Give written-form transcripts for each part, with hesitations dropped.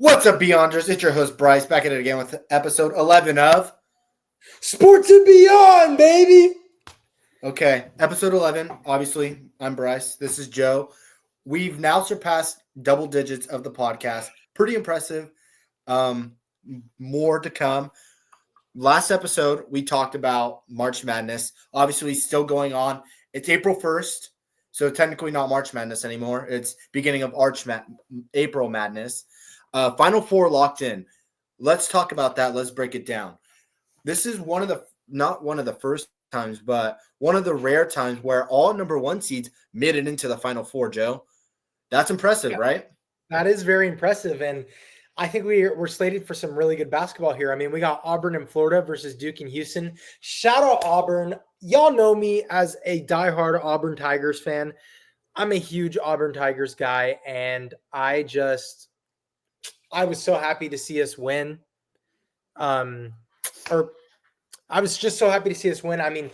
What's up, Beyonders? It's your host, Bryce, back at it again with episode 11 of... Sports and Beyond, baby! Okay, episode 11. Obviously, I'm Bryce. This is Joe. We've now surpassed double digits of the podcast. Pretty impressive. More to come. Last episode, we talked about March Madness. Obviously, still going on. It's April 1st, so technically not March Madness anymore. It's beginning of April Madness. Final Four locked in. Let's talk about that. Let's break it down. This is not one of the first times, but one of the rare times where all number one seeds made it into the Final Four, Joe. That's impressive, right? That is very impressive. And I think we're slated for some really good basketball here. I mean, we got Auburn and Florida versus Duke and Houston. Shout out Auburn. Y'all know me as a diehard Auburn Tigers fan. I'm a huge Auburn Tigers guy, and I was so happy to see us win. I was just so happy to see us win. I mean,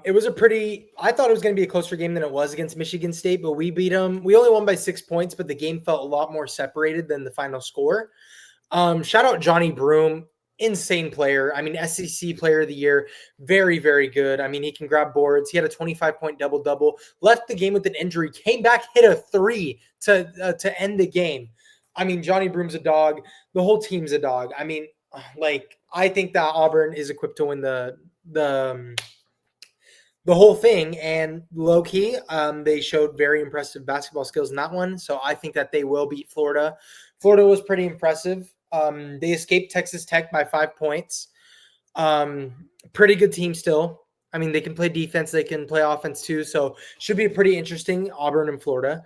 it was I thought it was going to be a closer game than it was against Michigan State, but we beat them. We only won by 6 points, but the game felt a lot more separated than the final score. Shout out Johnny Broome. Insane player. I mean, SEC player of the year. Very, very good. I mean, he can grab boards. He had a 25-point double-double. Left the game with an injury. Came back, hit a three to end the game. I mean, Johnny Broome's a dog. The whole team's a dog. I mean, I think that Auburn is equipped to win the whole thing. And low key, they showed very impressive basketball skills in that one. So I think that they will beat Florida. Florida was pretty impressive. They escaped Texas Tech by 5 points. Pretty good team still. I mean, they can play defense. They can play offense too. So should be a pretty interesting Auburn and Florida.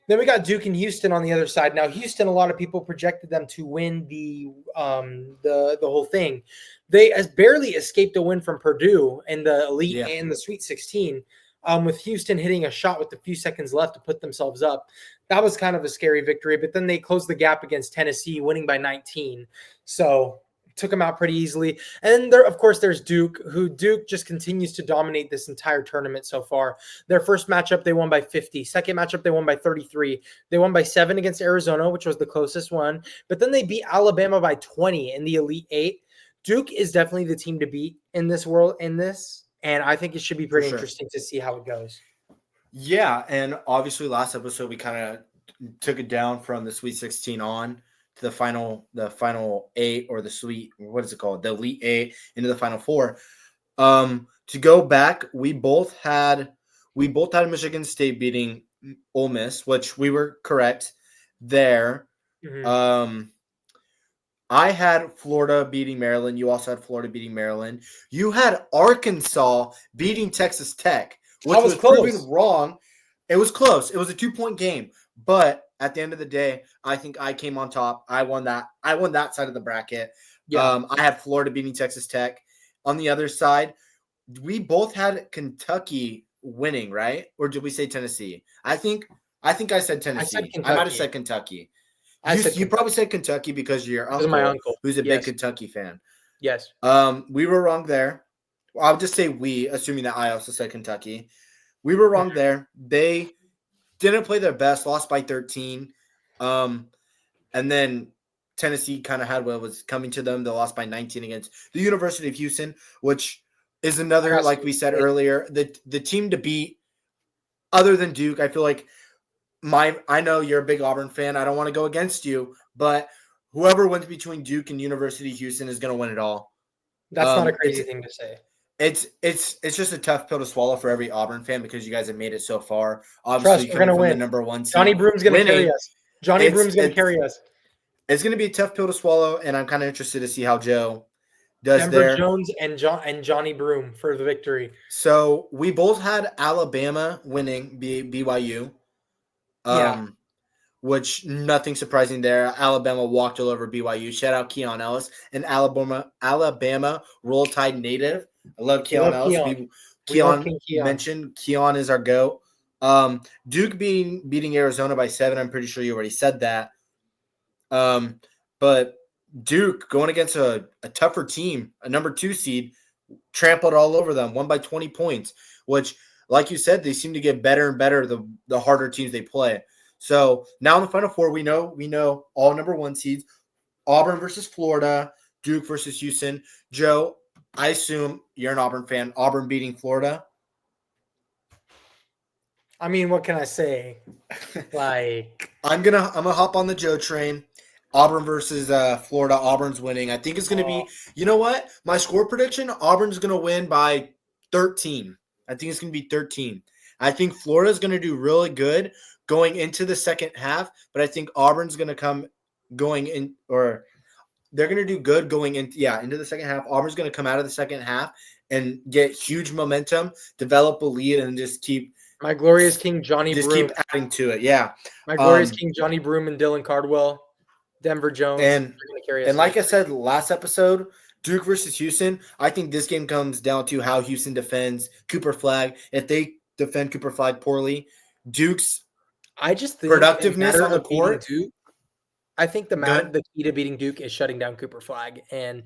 Then we got Duke and Houston on the other side. Now, Houston, a lot of people projected them to win the whole thing. They barely escaped a win from Purdue in the Elite and the Sweet 16, with Houston hitting a shot with a few seconds left to put themselves up. That was kind of a scary victory, but then they closed the gap against Tennessee, winning by 19. So took them out pretty easily. And then, of course, there's Duke, who just continues to dominate this entire tournament so far. Their first matchup, they won by 50. Second matchup, they won by 33. They won by 7 against Arizona, which was the closest one. But then they beat Alabama by 20 in the Elite 8. Duke is definitely the team to beat in this. And I think it should be pretty interesting to see how it goes. Yeah, and obviously last episode we kind of took it down from the Sweet 16 on to the final 8, or the Elite 8 into the Final Four. To go back, we both had Michigan State beating Ole Miss, which we were correct there. Mm-hmm. I had Florida beating Maryland. You also had Florida beating Maryland. You had Arkansas beating Texas Tech, which was proven wrong. It was close. It was a 2-point game, but at the end of the day, I think I came on top. I won that side of the bracket. Yeah. I had Florida beating Texas Tech. On the other side, we both had Kentucky winning, right? Or did we say Tennessee? I think I said Tennessee. I might have said Kentucky. You probably said Kentucky because you're my uncle, who's a big Kentucky fan. Yes. We were wrong there. I'll just say we, assuming that I also said Kentucky. We were wrong there. They didn't play their best, lost by 13. And then Tennessee kind of had what was coming to them. They lost by 19 against the University of Houston, which is another, like we said earlier, the team to beat other than Duke. I feel like I know you're a big Auburn fan. I don't want to go against you, but whoever wins between Duke and University of Houston is going to win it all. That's not a crazy thing to say. It's just a tough pill to swallow for every Auburn fan because you guys have made it so far. Obviously, we're going to win. The number one seed. Johnny Broome's going to carry us. Johnny Broome's going to carry us. It's going to be a tough pill to swallow, and I'm kind of interested to see how Joe does Denver there. Jones and Johnny Broome for the victory. So we both had Alabama winning BYU. Which nothing surprising there. Alabama walked all over BYU. Shout out Keon Ellis, an Alabama Roll Tide native. I love Keon Ellis. Keon mentioned Keon is our GOAT. Duke beating Arizona by 7. I'm pretty sure you already said that. But Duke going against a tougher team, a number 2 seed, trampled all over them, won by 20 points, which, like you said, they seem to get better and better the harder teams they play. So now in the Final Four, we know all number 1 seeds: Auburn versus Florida, Duke versus Houston. Joe, I assume you're an Auburn fan. Auburn beating Florida. I mean, what can I say? Like, I'm gonna hop on the Joe train. Auburn versus Florida. Auburn's winning. I think it's gonna be. You know what? My score prediction: Auburn's gonna win by 13. I think it's gonna be 13. I think Florida's gonna do really good going into the second half, but I think Auburn's gonna come going in, or they're gonna do good going into the second half. Auburn's gonna come out of the second half and get huge momentum, develop a lead, and just keep my glorious king Johnny Broom. keep adding to it. Yeah. My glorious king Johnny Broom and Dylan Cardwell, Denver Jones. And like I said last episode, Duke versus Houston, I think this game comes down to how Houston defends Cooper Flagg. If they defend Cooper Flagg poorly, Duke's productiveness on the court. I think the key to beating Duke is shutting down Cooper Flagg. And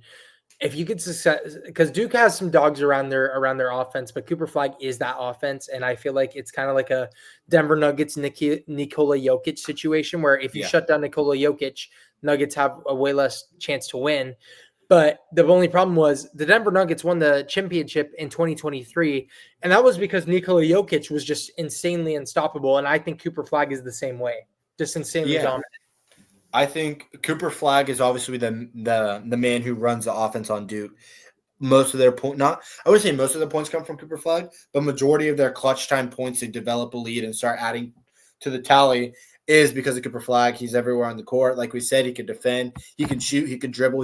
if you could success, because Duke has some dogs around their offense, but Cooper Flagg is that offense, and I feel like it's kind of like a Denver Nuggets Nikola Jokic situation where if you shut down Nikola Jokic, Nuggets have a way less chance to win. But the only problem was the Denver Nuggets won the championship in 2023, and that was because Nikola Jokic was just insanely unstoppable. And I think Cooper Flagg is the same way, just insanely dominant. I think Cooper Flagg is obviously the man who runs the offense on Duke. Most of their I would say most of the points come from Cooper Flagg, but majority of their clutch time points to develop a lead and start adding to the tally is because of Cooper Flagg. He's everywhere on the court. Like we said, he can defend, he can shoot, he can dribble,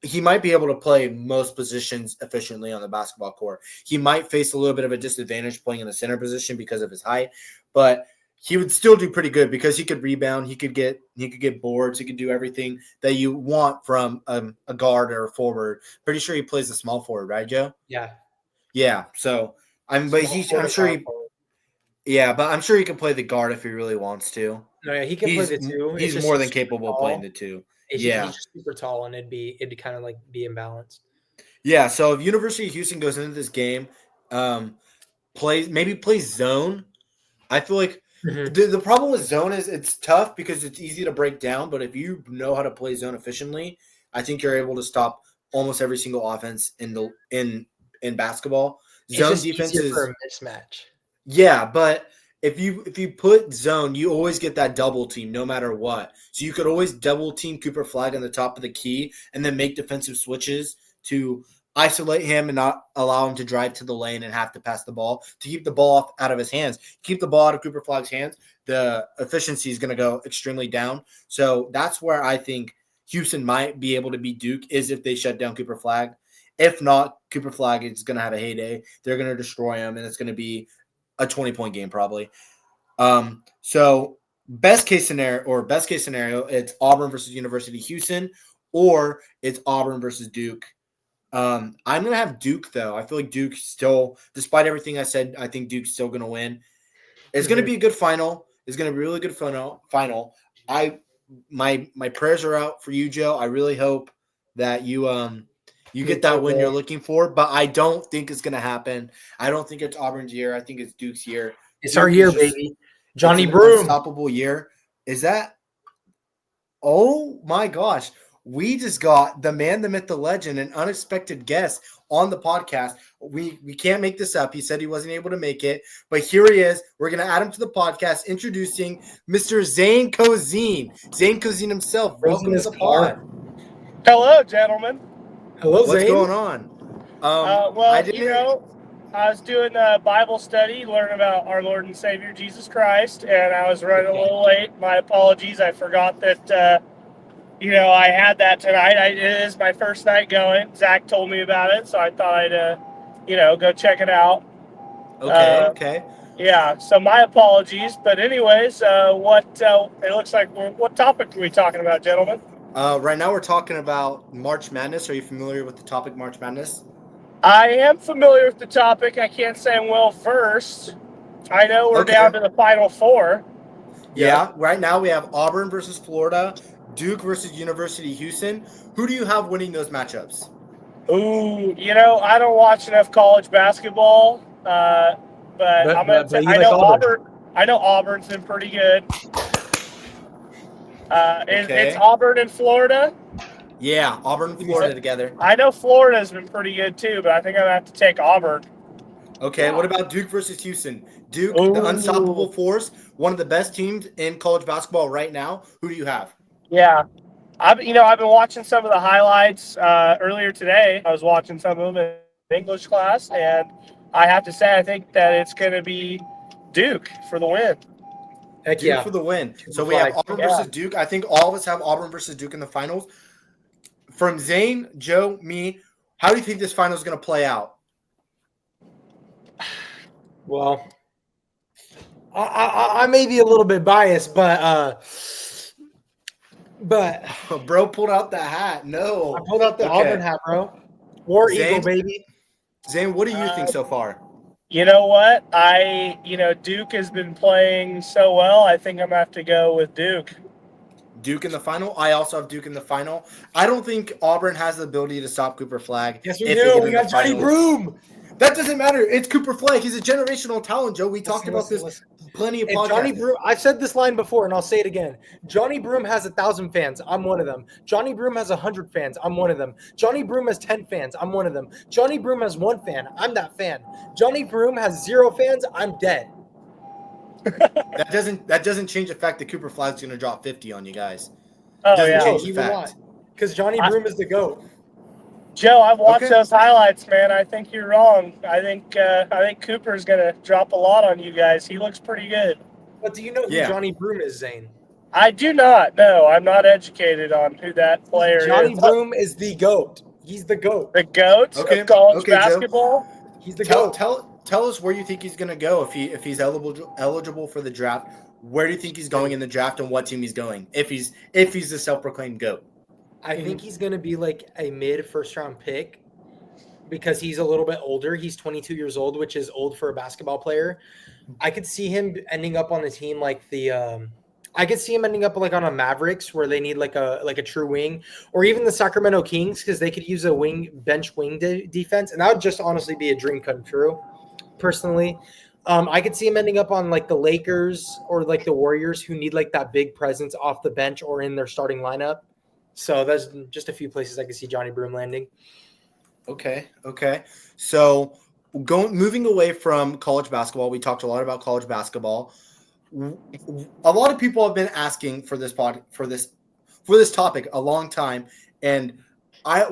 he might be able to play most positions efficiently on the basketball court. He might face a little bit of a disadvantage playing in the center position because of his height, but he would still do pretty good because he could rebound, he could get boards, he could do everything that you want from a guard or a forward. Pretty sure he plays the small forward, right, Joe? Yeah. So I'm sure he can play the guard if he really wants to. No, yeah, he can play the two. He's more than capable of playing the two. He's just super tall, and it'd kind of like be imbalanced. Yeah. So if University of Houston goes into this game, plays zone, I feel like. The problem with zone is it's tough because it's easy to break down, but if you know how to play zone efficiently, I think you're able to stop almost every single offense in basketball. Zone defense is for a mismatch. Yeah, but if you put zone, you always get that double team no matter what. So you could always double team Cooper Flagg on the top of the key and then make defensive switches to isolate him and not allow him to drive to the lane and have to pass the ball, to keep the ball out of his hands. Keep the ball out of Cooper Flagg's hands, the efficiency is going to go extremely down. So that's where I think Houston might be able to beat Duke, is if they shut down Cooper Flagg. If not, Cooper Flagg is going to have a heyday. They're going to destroy him, and it's going to be a 20-point game probably. So best case scenario, it's Auburn versus University of Houston, or it's Auburn versus Duke. I'm going to have Duke, though. I feel like Duke still, despite everything I said, I think Duke's still going to win. It's going to be a good final. It's going to be a really good final. My prayers are out for you, Joe. I really hope that you get that win you're looking for, but I don't think it's going to happen. I don't think it's Auburn's year. I think it's Duke's year. It's our year, baby. Johnny Broom. Unstoppable year. Is that? Oh, my gosh. We just got the man, the myth, the legend, an unexpected guest on the podcast. We can't make this up. He said he wasn't able to make it, but here he is. We're going to add him to the podcast, introducing Mr. Zane Cozine. Zane Cozine himself. Welcome to the pod. Hello, gentlemen. Hello, Zane. What's going on? I was doing a Bible study, learning about our Lord and Savior, Jesus Christ, and I was running a little late. My apologies. I forgot that I had that tonight. It is my first night going. Zach told me about it, so I thought I'd, go check it out. Okay. Yeah, so my apologies. But anyways, it looks like, what topic are we talking about, gentlemen? Right now we're talking about March Madness. Are you familiar with the topic March Madness? I am familiar with the topic. I can't say I'm well-versed. I know we're down to the Final Four. Yeah, right now we have Auburn versus Florida, Duke versus University of Houston. Who do you have winning those matchups? Ooh, I don't watch enough college basketball, but I'm going to say I know Auburn. I know Auburn's been pretty good. Okay. It's Auburn and Florida. Yeah, Auburn and Florida together. I know Florida's been pretty good too, but I think I'm gonna have to take Auburn. Okay, what about Duke versus Houston? Duke, Ooh. the unstoppable force, one of the best teams in college basketball right now. Who do you have? Yeah, I've been watching some of the highlights earlier today. I was watching some of them in English class, and I have to say I think that it's gonna be Duke for the win. Heck Duke yeah. for the win. So we flag. have Auburn versus Duke. I think all of us have Auburn versus Duke in the finals. From Zane, Joe, me, how do you think this final is going to play out? Well, I may be a little bit biased, but Bro pulled out the hat. No. I pulled out the Auburn hat, bro. War Zane? Eagle, baby. Zane, what do you think so far? You know what? Duke has been playing so well. I think I'm going to have to go with Duke. Duke in the final. I also have Duke in the final. I don't think Auburn has the ability to stop Cooper Flagg. Yes, we do. We got Johnny Broom. That doesn't matter. It's Cooper Flagg. He's a generational talent, Joe. We talked about this plenty of podcasts. Johnny Broom, I've said this line before, and I'll say it again. Johnny Broom has 1,000 fans. I'm one of them. Johnny Broom has 100 fans. I'm one of them. Johnny Broom has 10 fans. I'm one of them. Johnny Broom has 1 fan. I'm that fan. Johnny Broom has 0 fans. I'm dead. That doesn't change the fact that Cooper Flagg's going to drop 50 on you guys. Oh yeah, change the fact. Because Johnny Broom is the GOAT. Joe, I've watched those highlights, man. I think you're wrong. I think Cooper's gonna drop a lot on you guys. He looks pretty good. But do you know who Johnny Broom is, Zane? I do not. No, I'm not educated on who that player is. Johnny Broom is the GOAT. He's the GOAT. The GOAT of college basketball. Joe. He's the GOAT. Tell us where you think he's gonna go if he's eligible for the draft. Where do you think he's going in the draft, and what team he's going? If he's the self-proclaimed GOAT. I think he's going to be like a mid-first-round pick because he's a little bit older. He's 22 years old, which is old for a basketball player. I could see him ending up on a team like I could see him ending up like on a Mavericks where they need like a true wing, or even the Sacramento Kings because they could use a bench wing defense, and that would just honestly be a dream come true. Personally, I could see him ending up on like the Lakers or like the Warriors who need like that big presence off the bench or in their starting lineup. So that's just a few places I could see Johnny Broom landing. Okay. So moving away from college basketball, we talked a lot about college basketball. A lot of people have been asking for this topic a long time, and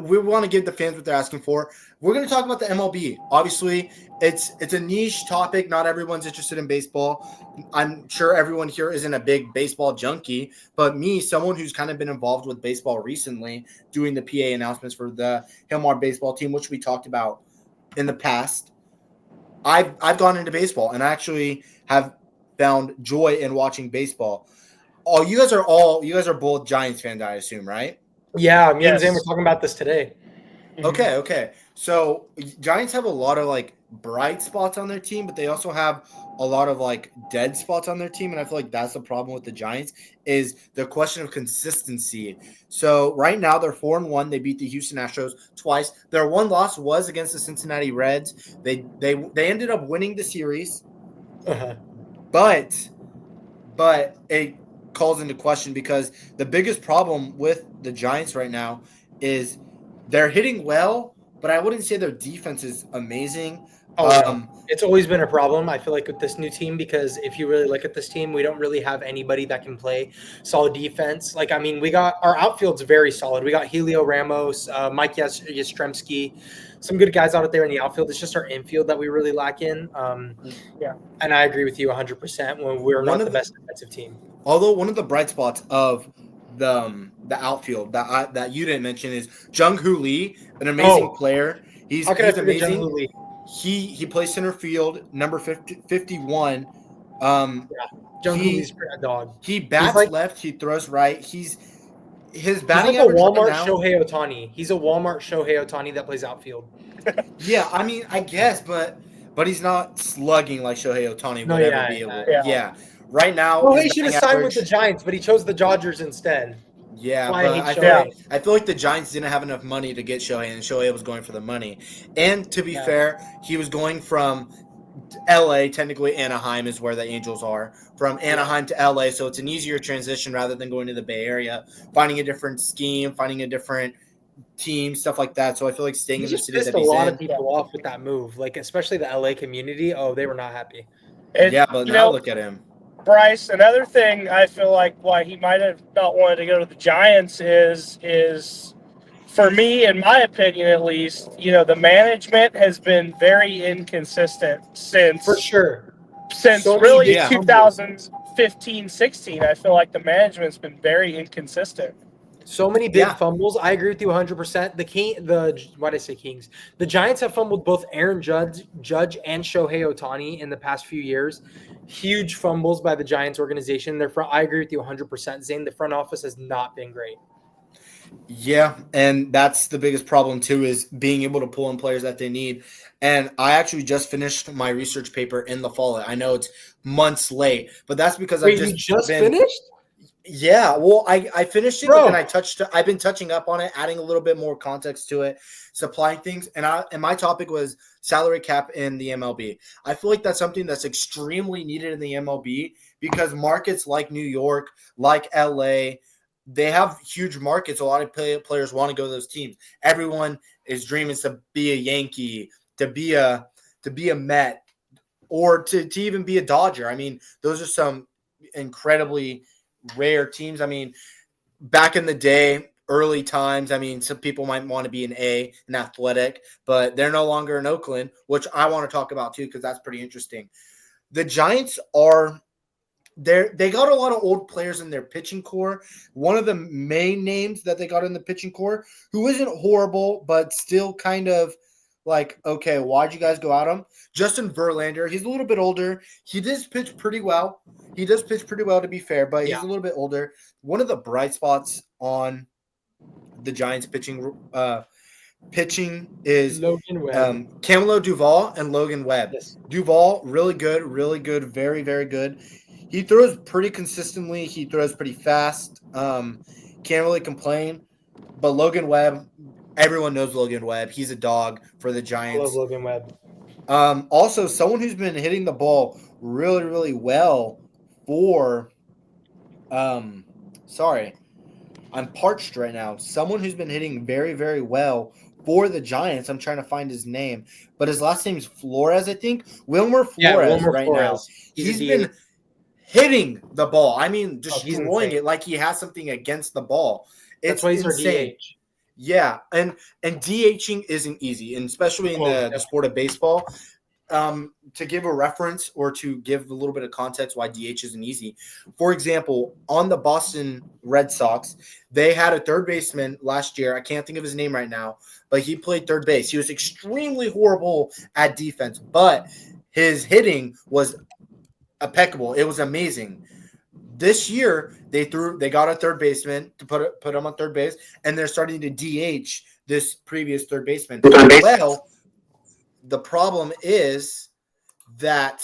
we want to give the fans what they're asking for. We're going to talk about the MLB. Obviously, it's a niche topic. Not everyone's interested in baseball. I'm sure everyone here isn't a big baseball junkie, but me, someone who's kind of been involved with baseball recently, doing the PA announcements for the Hillmar baseball team, which we talked about in the past, I've gone into baseball, and I actually have found joy in watching baseball. You guys are both Giants fans, I assume, right? Yeah, me and Zane were talking about this today. Okay. So Giants have a lot of like bright spots on their team, but they also have a lot of like dead spots on their team. And I feel like that's the problem with the Giants is the question of consistency. So right now they're 4-1. They beat the Houston Astros twice. Their one loss was against the Cincinnati Reds. They ended up winning the series, but it calls into question because the biggest problem with the Giants right now is they're hitting well, but I wouldn't say their defense is amazing. It's always been a problem, I feel like, with this new team, because if you really look at this team, we don't really have anybody that can play solid defense. Like, I mean, we got our outfield's very solid. We got Helio Ramos, Mike Yastrzemski, some good guys out there in the outfield. It's just our infield that we really lack in. And I agree with you 100% when we're not the best defensive team. Although one of the bright spots of the outfield that you didn't mention is Jung-Hoo Lee, an amazing player. He's amazing. He plays center field, number 51. Jung-Hoo Lee's a dog. He bats left. He throws right. His batting average. He's like a Walmart Shohei Ohtani. He's a Walmart Shohei Ohtani that plays outfield. Yeah, I mean, I guess, but he's not slugging like Shohei Ohtani would ever be able. Yeah. Right now, he should have signed with the Giants, but he chose the Dodgers instead. Yeah, but I feel like the Giants didn't have enough money to get Shohei, and Shohei was going for the money. And to be fair, he was going from LA, technically Anaheim is where the Angels are. From Anaheim to LA, so it's an easier transition rather than going to the Bay Area, finding a different scheme, finding a different team, stuff like that. So I feel like staying He in the just city pissed that a he's lot in. of people off with that move, like especially the LA community. Oh, they were not happy. And, Yeah, but now look at him. Bryce, another thing I feel like why he might have not wanted to go to the Giants is for me, in my opinion at least, the management has been very inconsistent For sure. since So many really big fumbles. 2015-16. I feel like the management's been very inconsistent. So many big Yeah. fumbles. I agree with you 100%. Why did I say Kings? The Giants have fumbled both Aaron Judge and Shohei Ohtani in the past few years. Huge fumbles by the Giants organization. I agree with you 100%. Zane, the front office has not been great. Yeah, and that's the biggest problem too, is being able to pull in players that they need. And I actually just finished my research paper in the fall. I know it's months late, but that's because Wait, you just finished? Yeah, well, I finished it, Bro. but then I've been touching up on it, adding a little bit more context to it, supplying things, and my topic was salary cap in the MLB. I feel like that's something that's extremely needed in the MLB because markets like New York, like LA, they have huge markets. A lot of players want to go to those teams. Everyone is dreaming to be a Yankee, to be a Met, or to even be a Dodger. I mean, those are some incredibly rare teams. I mean, back in the day, early times, I mean, some people might want to be an Athletic, but they're no longer in Oakland, which I want to talk about too because that's pretty interesting. The Giants they got a lot of old players in their pitching core. One of the main names that they got in the pitching core, who isn't horrible, but still kind of like, okay, why'd you guys go at him? Justin Verlander, he's a little bit older. He does pitch pretty well. To be fair, but he's a little bit older. One of the bright spots on the Giants pitching is Logan Webb. Camilo Duvall and Logan Webb. Yes. Duvall, really good, very, very good. He throws pretty consistently. He throws pretty fast. Can't really complain. But Logan Webb, everyone knows Logan Webb. He's a dog for the Giants. I love Logan Webb. Also, someone who's been hitting the ball really, really well for sorry, I'm parched right now. Someone who's been hitting very, very well for the Giants. I'm trying to find his name, but his last name's Flores, I think. Wilmer Flores now. He's been hitting the ball. I mean, destroying it like he has something against the ball. That's why he's insane. Our DH. Yeah, and DHing isn't easy, and especially in the sport of baseball. To give a reference or to give a little bit of context why DH isn't easy. For example, on the Boston Red Sox, they had a third baseman last year. I can't think of his name right now, but he played third base. He was extremely horrible at defense, but his hitting was impeccable. It was amazing. This year, they got a third baseman to put him on third base, and they're starting to DH this previous third baseman. Well, the problem is that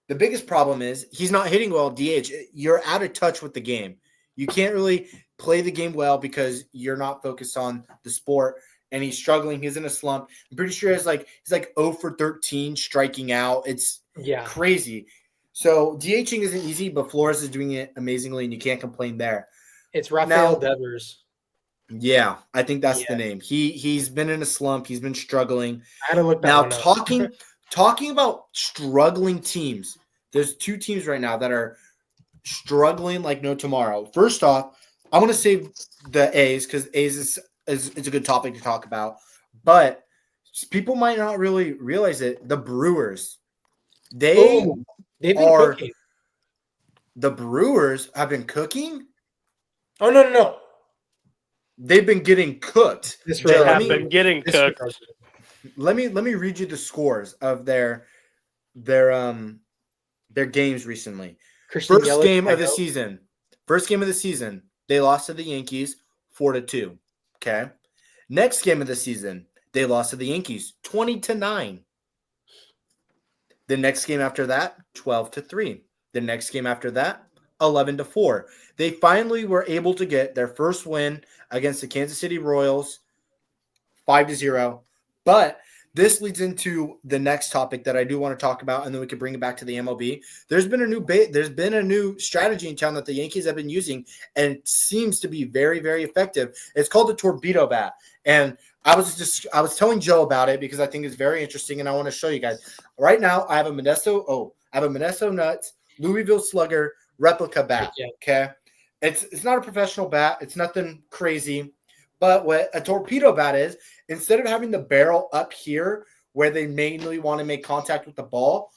the biggest problem is he's not hitting well DH. You're out of touch with the game. You can't really play the game well because you're not focused on the sport, and he's struggling. He's in a slump. I'm pretty sure he's like 0 for 13 striking out. It's crazy. So DHing isn't easy, but Flores is doing it amazingly, and you can't complain there. It's Rafael Devers. Yeah, I think that's the name. He's been in a slump. He's been struggling. I had to look that now one up. talking about struggling teams. There's two teams right now that are struggling like no tomorrow. First off, I want to save the A's because A's is a good topic to talk about, but people might not really realize it. The Brewers, they've been cooking. The Brewers have been cooking. Oh no. They've been getting cooked. They have been getting cooked. Let me read you the scores of their games recently. First game of the season, they lost to the Yankees 4-2. Okay. Next game of the season, they lost to the Yankees 20-9. The next game after that, 12-3. The next game after that, 11-4. They finally were able to get their first win against the Kansas City Royals, 5-0. But this leads into the next topic that I do want to talk about, and then we can bring it back to the MLB. There's been a new strategy in town that the Yankees have been using, and it seems to be very, very effective. It's called the torpedo bat, and I was telling Joe about it because I think it's very interesting, and I want to show you guys. Right now, I have a Modesto Nuts Louisville Slugger replica bat. Okay, it's not a professional bat. It's nothing crazy. But what a torpedo bat is, instead of having the barrel up here where they mainly want to make contact with the ball,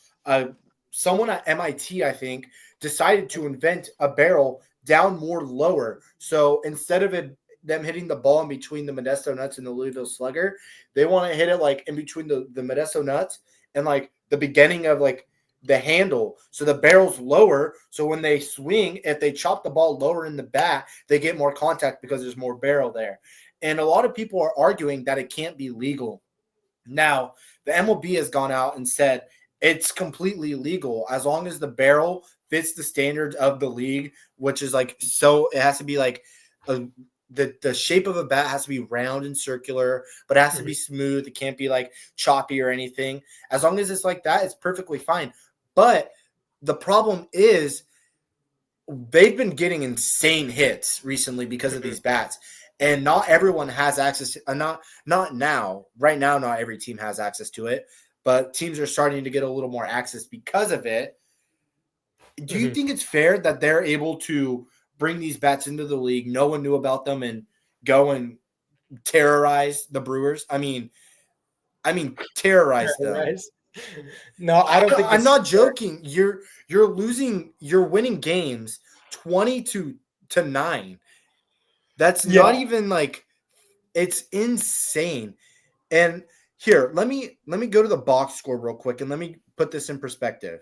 someone at MIT, I think, decided to invent a barrel down more lower. So instead of them hitting the ball in between the Modesto Nuts and the Louisville Slugger, they want to hit it like in between the Modesto Nuts and like the beginning of like the handle. So the barrel's lower. So when they swing, if they chop the ball lower in the bat, they get more contact because there's more barrel there. And a lot of people are arguing that it can't be legal. Now, the MLB has gone out and said it's completely legal as long as the barrel fits the standards of the league, which is like, so it has to be like the shape of a bat has to be round and circular, but it has to be smooth. It can't be like choppy or anything. As long as it's like that, it's perfectly fine. But the problem is they've been getting insane hits recently because of these bats. And not everyone has access to not now. Right now, not every team has access to it, but teams are starting to get a little more access because of it. Do you think it's fair that they're able to bring these bats into the league? No one knew about them and go and terrorize the Brewers. I mean, terrorize them. No, I don't think I'm not joking. You're winning games 20-9. That's not even like, it's insane. And here, let me go to the box score real quick and let me put this in perspective.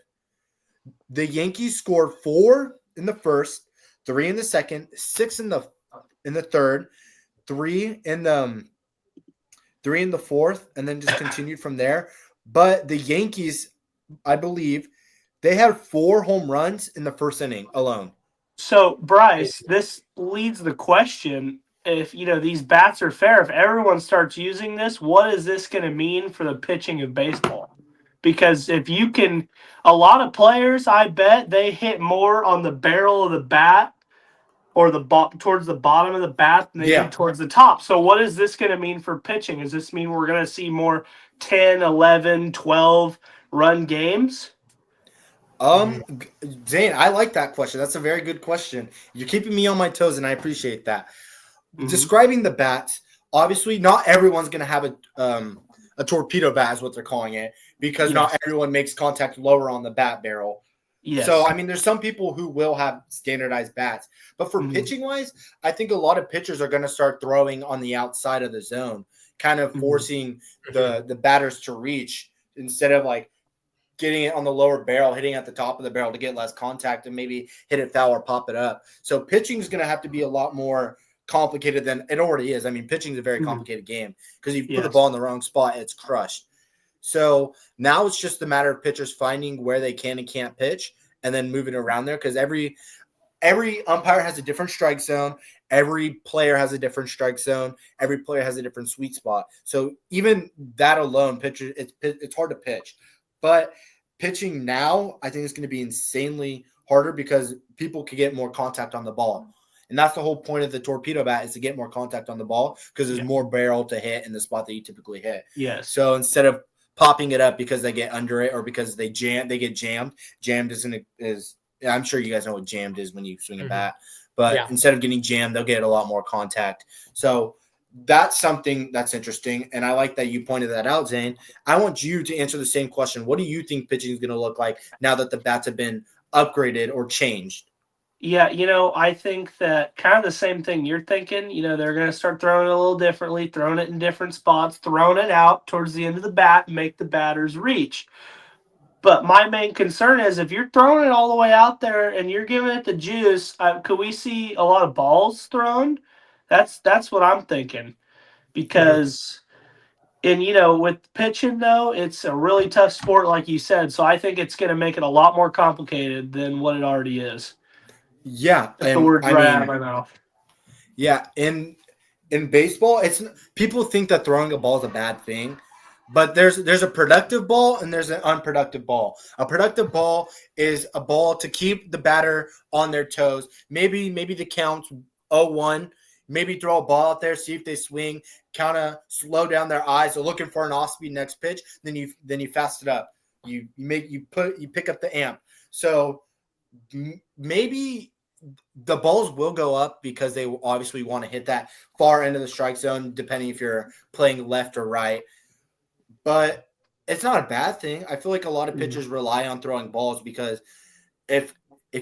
The Yankees scored 4 in the first, 3 in the second, 6 in the third, 3 in the fourth, and then just continued from there. But the Yankees, I believe, they had 4 home runs in the first inning alone. So, Bryce, this leads the question, if, these bats are fair, if everyone starts using this, what is this going to mean for the pitching of baseball? Because if you can, a lot of players, I bet they hit more on the barrel of the bat or towards the bottom of the bat than they do towards the top. So what is this going to mean for pitching? Does this mean we're going to see more 10, 11, 12 run games? Zane, I like that question. That's a very good question. You're keeping me on my toes, and I appreciate that. Describing the bats, obviously, not everyone's going to have a torpedo bat is what they're calling it, because not everyone makes contact lower on the bat barrel. Yes. So, I mean, there's some people who will have standardized bats. But for pitching-wise, I think a lot of pitchers are going to start throwing on the outside of the zone, kind of forcing the batters to reach instead of, like, getting it on the lower barrel, hitting at the top of the barrel to get less contact and maybe hit it foul or pop it up. So pitching is going to have to be a lot more complicated than it already is. I mean, pitching is a very complicated game because you put the ball in the wrong spot, it's crushed. So now it's just a matter of pitchers finding where they can and can't pitch and then moving around there, because every umpire has a different strike zone. Every player has a different strike zone. Every player has a different sweet spot. So even that alone, pitcher, it's hard to pitch. But pitching now, I think it's going to be insanely harder because people can get more contact on the ball. And that's the whole point of the torpedo bat, is to get more contact on the ball because there's more barrel to hit in the spot that you typically hit. Yes. So instead of popping it up because they get under it or because they get jammed. Jammed is I'm sure you guys know what jammed is when you swing a bat. But instead of getting jammed, they'll get a lot more contact. So that's something that's interesting, and I like that you pointed that out, Zane. I want you to answer the same question. What do you think pitching is going to look like now that the bats have been upgraded or changed? Yeah, I think that kind of the same thing you're thinking. They're going to start throwing it a little differently, throwing it in different spots, throwing it out towards the end of the bat, make the batters reach. But my main concern is if you're throwing it all the way out there and you're giving it the juice, could we see a lot of balls thrown? That's what I'm thinking. Because, with pitching, though, it's a really tough sport, like you said. So I think it's going to make it a lot more complicated than what it already is. Yeah. That's the word right out of my mouth. Yeah. In baseball, people think that throwing a ball is a bad thing. But there's a productive ball and there's an unproductive ball. A productive ball is a ball to keep the batter on their toes. Maybe the count's 0-1. Maybe throw a ball out there, see if they swing, kind of slow down their eyes. They're looking for an off-speed next pitch. Then you fast it up. You pick up the amp. So maybe the balls will go up because they obviously want to hit that far end of the strike zone, depending if you're playing left or right. But it's not a bad thing. I feel like a lot of pitchers rely on throwing balls because if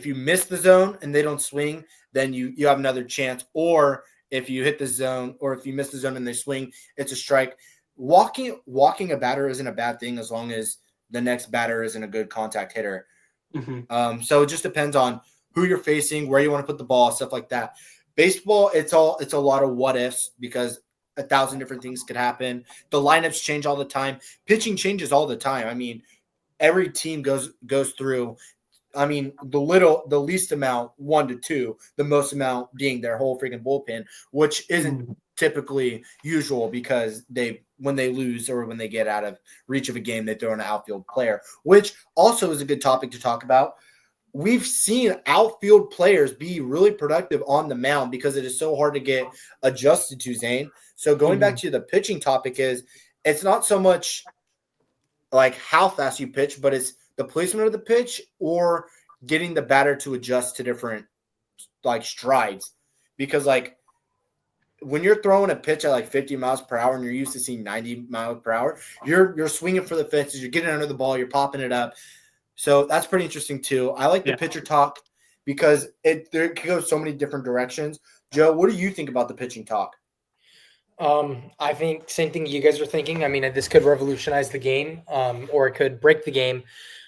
you miss the zone and they don't swing, then you have another chance. Or if you hit the zone, or if you miss the zone and they swing, it's a strike. Walking a batter isn't a bad thing as long as the next batter isn't a good contact hitter. So it just depends on who you're facing, where you want to put the ball, stuff like that. Baseball, it's a lot of what ifs because 1,000 different things could happen. The lineups change all the time. Pitching changes all the time. I mean, every team goes through. I mean, the least amount 1 to 2, the most amount being their whole freaking bullpen, which isn't typically usual because when they lose or when they get out of reach of a game, they throw in an outfield player, which also is a good topic to talk about. We've seen outfield players be really productive on the mound because it is so hard to get adjusted to, Zane. So going back to the pitching topic it's not so much like how fast you pitch, but it's the placement of the pitch or getting the batter to adjust to different like strides. Because like when you're throwing a pitch at like 50 miles per hour and you're used to seeing 90 miles per hour, you're swinging for the fences, you're getting under the ball, you're popping it up. So that's pretty interesting too. I like the pitcher talk because there can go so many different directions. Joe, what do you think about the pitching talk? I think same thing you guys are thinking. I mean, this could revolutionize the game, or it could break the game.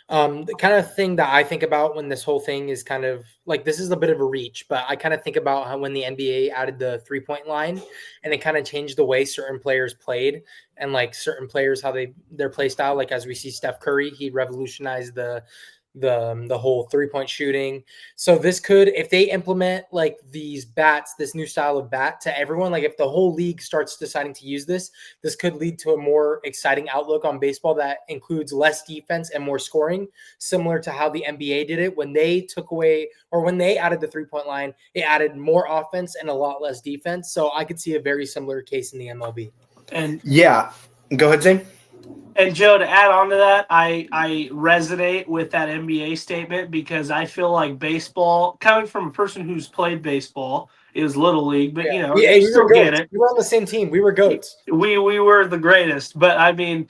The kind of thing that I think about when this whole thing is kind of like, this is a bit of a reach, but I kind of think about how when the NBA added the 3-point line and it kind of changed the way certain players played and like certain players, how their play style, like as we see Steph Curry, he revolutionized the whole 3-point shooting. So this could, if they implement like these bats, this new style of bat to everyone, like if the whole league starts deciding to use this could lead to a more exciting outlook on baseball that includes less defense and more scoring, similar to how the NBA did it when they took away, or when they added the 3-point line, it added more offense and a lot less defense. So I could see a very similar case in the MLB. And yeah, go ahead, Zane. And Joe, to add on to that, I resonate with that NBA statement because I feel like baseball, coming from a person who's played baseball, it was little league, but you still get it. We were on the same team. We were goats. We were the greatest, but I mean,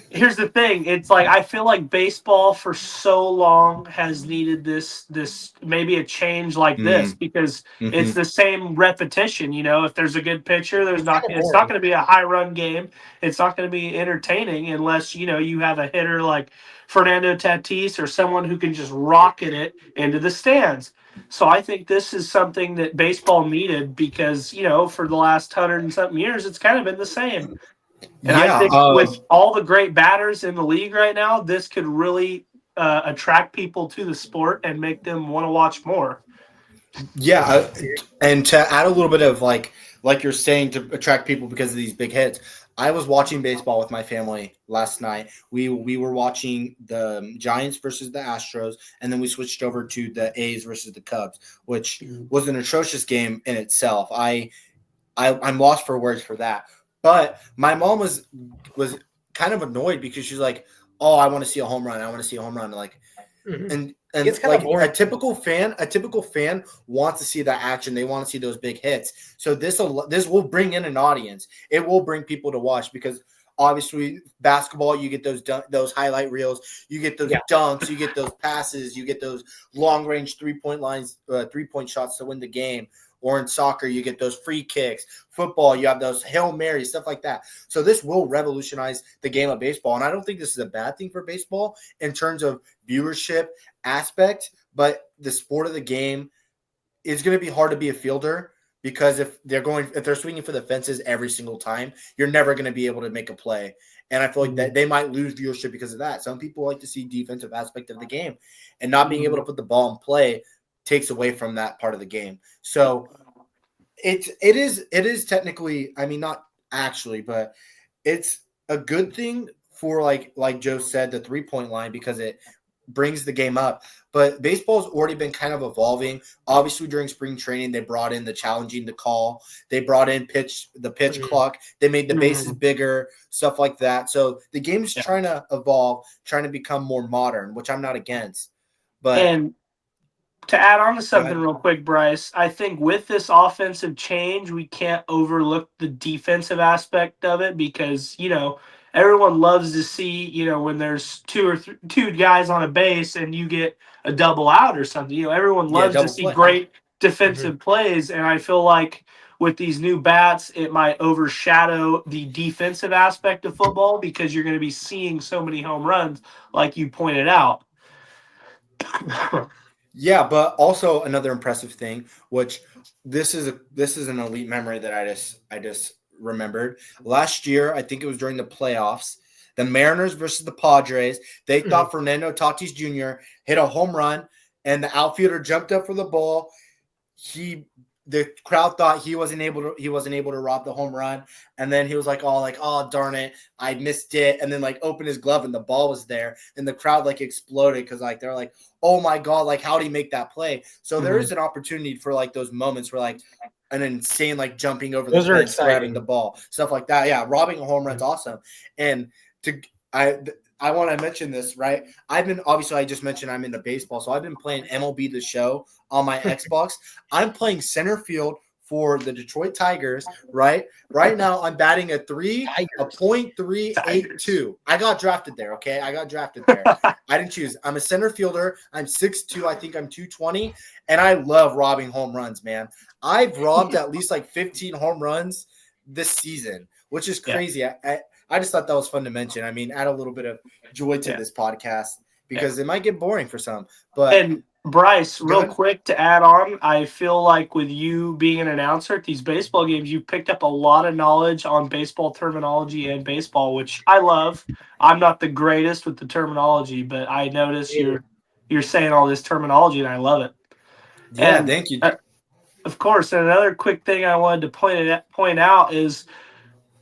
here's the thing. It's like I feel like baseball for so long has needed this maybe a change like this because it's the same repetition. If there's a good pitcher, it's not going to be a high run game. It's not going to be entertaining unless you have a hitter like Fernando Tatis or someone who can just rocket it into the stands. So I think this is something that baseball needed because, for the last 100 and something years, it's kind of been the same. And I think with all the great batters in the league right now, this could really attract people to the sport and make them want to watch more. Yeah. And to add a little bit of like you're saying, to attract people because of these big hits. I was watching baseball with my family last night. We were watching the Giants versus the Astros, and then we switched over to the A's versus the Cubs, which was an atrocious game in itself. I'm lost for words for that. But my mom was kind of annoyed because she's like, "Oh, I want to see a home run. I want to see a home run." Like, and it's kind like of boring. a typical fan wants to see that action. They want to see those big hits. So this will bring in an audience. It will bring people to watch because obviously basketball, you get those highlight reels, you get those dunks, you get those passes, you get those long range 3-point lines, 3-point shots to win the game. Or in soccer, you get those free kicks. Football, you have those Hail Marys, stuff like that. So this will revolutionize the game of baseball. And I don't think this is a bad thing for baseball in terms of viewership aspect, but the sport of the game is going to be hard to be a fielder because if they're swinging for the fences every single time, you're never going to be able to make a play. And I feel like that they might lose viewership because of that. Some people like to see defensive aspect of the game, and not being able to put the ball in play takes away from that part of the game. So it is technically, I mean, not actually, but it's a good thing for like Joe said, the 3-point line, because it brings the game up. But baseball's already been kind of evolving. Obviously, during spring training, they brought in the challenging to call. They brought in the pitch clock. They made the bases bigger, stuff like that. So the game's trying to evolve, trying to become more modern, which I'm not against. But And to add on to something real quick, Bryce, I think with this offensive change, we can't overlook the defensive aspect of it because, everyone loves to see, when there's two guys on a base and you get a double out or something. Everyone loves to see great defensive plays, and I feel like with these new bats, it might overshadow the defensive aspect of football because you're going to be seeing so many home runs, like you pointed out. Yeah, but also another impressive thing, which this is an elite memory that I just remembered. Last year, I think it was during the playoffs, the Mariners versus the Padres. They thought Fernando Tatis Jr. hit a home run, and the outfielder jumped up for the ball. The crowd thought he wasn't able to rob the home run, and then he was oh darn it, I missed it, and then opened his glove and the ball was there, and the crowd exploded because they're like, oh my god, how did he make that play? So there is an opportunity for those moments where an insane jumping over the fence, grabbing the ball, stuff like that. Yeah, robbing a home run's awesome. And I want to mention this, right? I just mentioned I'm into baseball, so I've been playing MLB The Show on my Xbox. I'm playing center field for the Detroit Tigers, right? Right now, I'm batting a .382. I got drafted there, okay? I got drafted there. I didn't choose. I'm a center fielder. I'm 6'2". I think I'm 220, and I love robbing home runs, man. I've robbed at least 15 home runs this season, which is crazy. I just thought that was fun to mention. I mean, add a little bit of joy to this podcast because it might get boring for some. And Bryce, real quick to add on, I feel like with you being an announcer at these baseball games, you picked up a lot of knowledge on baseball terminology and baseball, which I love. I'm not the greatest with the terminology, but I notice you're saying all this terminology, and I love it. Yeah, thank you. Of course, and another quick thing I wanted to point out is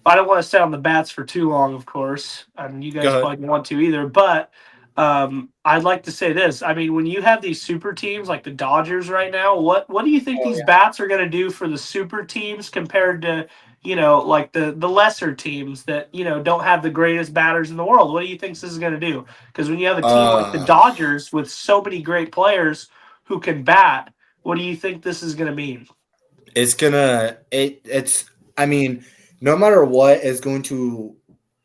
I don't want to stay on the bats for too long, of course, and you guys probably don't want to either, but I'd like to say this. I mean, when you have these super teams like the Dodgers right now, what do you think these bats are going to do for the super teams compared to, the lesser teams that, don't have the greatest batters in the world? What do you think this is going to do? Because when you have a team like the Dodgers with so many great players who can bat, what do you think this is going to mean? I mean, no matter what is going to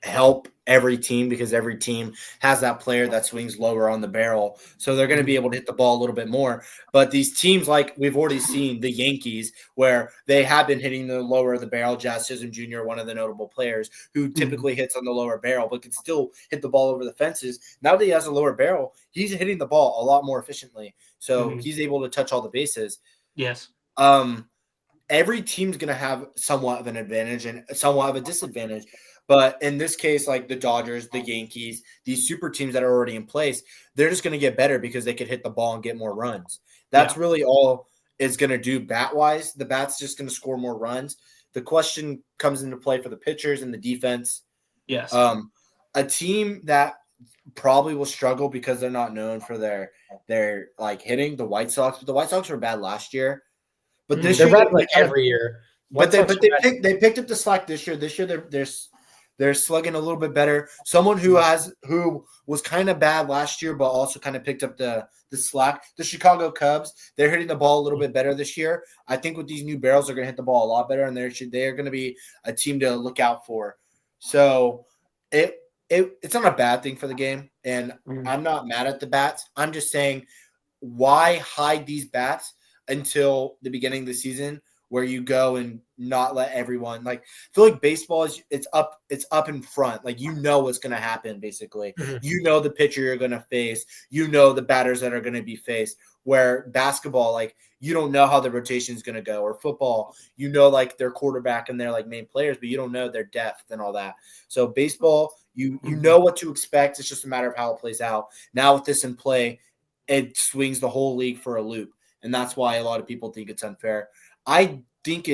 help every team because every team has that player that swings lower on the barrel. So they're going to be able to hit the ball a little bit more. But these teams, like we've already seen the Yankees, where they have been hitting the lower of the barrel. Jazz Chisholm Jr., one of the notable players who typically hits on the lower barrel, but can still hit the ball over the fences. Now that he has a lower barrel, he's hitting the ball a lot more efficiently. So he's able to touch all the bases. Yes. Every team's going to have somewhat of an advantage and somewhat of a disadvantage. But in this case, like the Dodgers, the Yankees, these super teams that are already in place, they're just going to get better because they could hit the ball and get more runs. That's really all it's going to do bat-wise. The bat's just going to score more runs. The question comes into play for the pitchers and the defense. Yes. A team that probably will struggle because they're not known for their like hitting, the White Sox. But the White Sox were bad last year. But this year, bad every year. But they picked up the slack this year. This year they're slugging a little bit better. Someone who was kind of bad last year, but also kind of picked up the slack. The Chicago Cubs, they're hitting the ball a little bit better this year. I think with these new barrels, they're going to hit the ball a lot better, and they're going to be a team to look out for. So it's not a bad thing for the game, and I'm not mad at the bats. I'm just saying, why hide these bats until the beginning of the season, where you go and not let everyone I feel like baseball is it's up in front. Like, you know what's going to happen, basically. You know the pitcher you're going to face. You know the batters that are going to be faced. Where basketball, you don't know how the rotation is going to go. Or football, you know their quarterback and their main players, but you don't know their depth and all that. So baseball, you know what to expect. It's just a matter of how it plays out. Now with this in play, it swings the whole league for a loop. And that's why a lot of people think it's unfair. I think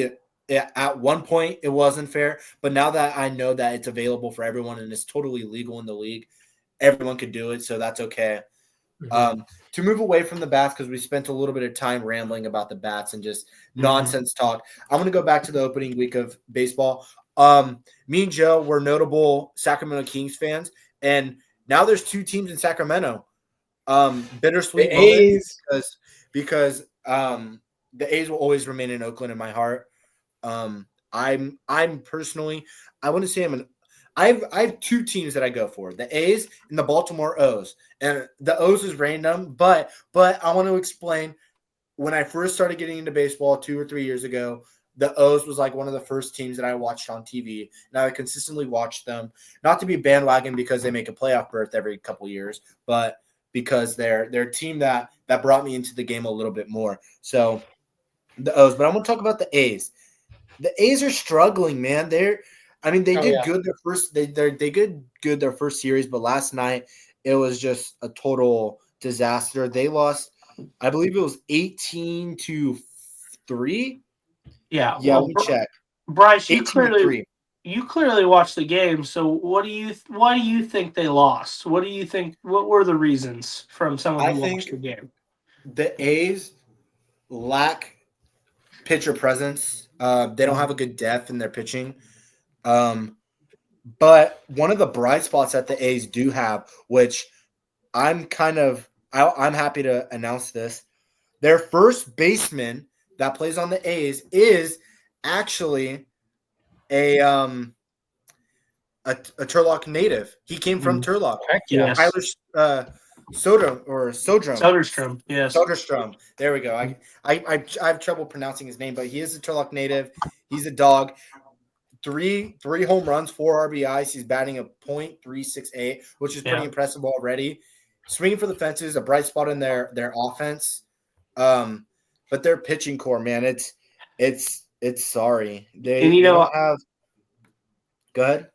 at one point it wasn't fair, but now that I know that it's available for everyone and it's totally legal in the league, everyone could do it, so that's okay. To move away from the bats, because we spent a little bit of time rambling about the bats and just nonsense talk, I'm going to go back to the opening week of baseball. Me and Joe were notable Sacramento Kings fans, and now there's two teams in Sacramento. Bittersweet The moment A's. because the A's will always remain in Oakland in my heart. I'm personally, I want to say I have two teams that I go for, the A's and the Baltimore O's. And the O's is random, but I want to explain, when I first started getting into baseball 2 or 3 years ago, the O's was like one of the first teams that I watched on TV, and I consistently watched them, not to be bandwagon because they make a playoff berth every couple years, but because they're a team that brought me into the game a little bit more. So the O's, but I want to talk about the A's. The A's are struggling, man. They did good their first they did good their first series, but last night it was just a total disaster. They lost, I believe it was 18-3. Yeah. Yeah, let me check. Bryce, 18-3. you clearly watched the game. So why do you think they lost? What were the reasons from someone who watched the game? The A's lack pitcher presence. They don't have a good depth in their pitching. But one of the bright spots that the A's do have, which I'm happy to announce this, their first baseman that plays on the A's is actually a Turlock native. He came from Turlock. Heck yeah. Tyler Soderstrom. Yes. Soderstrom. There we go. I have trouble pronouncing his name, but he is a Turlock native. He's a dog. Three home runs, 4 RBIs. He's batting a .368, which is pretty impressive already. Swinging for the fences, a bright spot in their offense. But their pitching core, man, it's sorry. They don't have. Go ahead.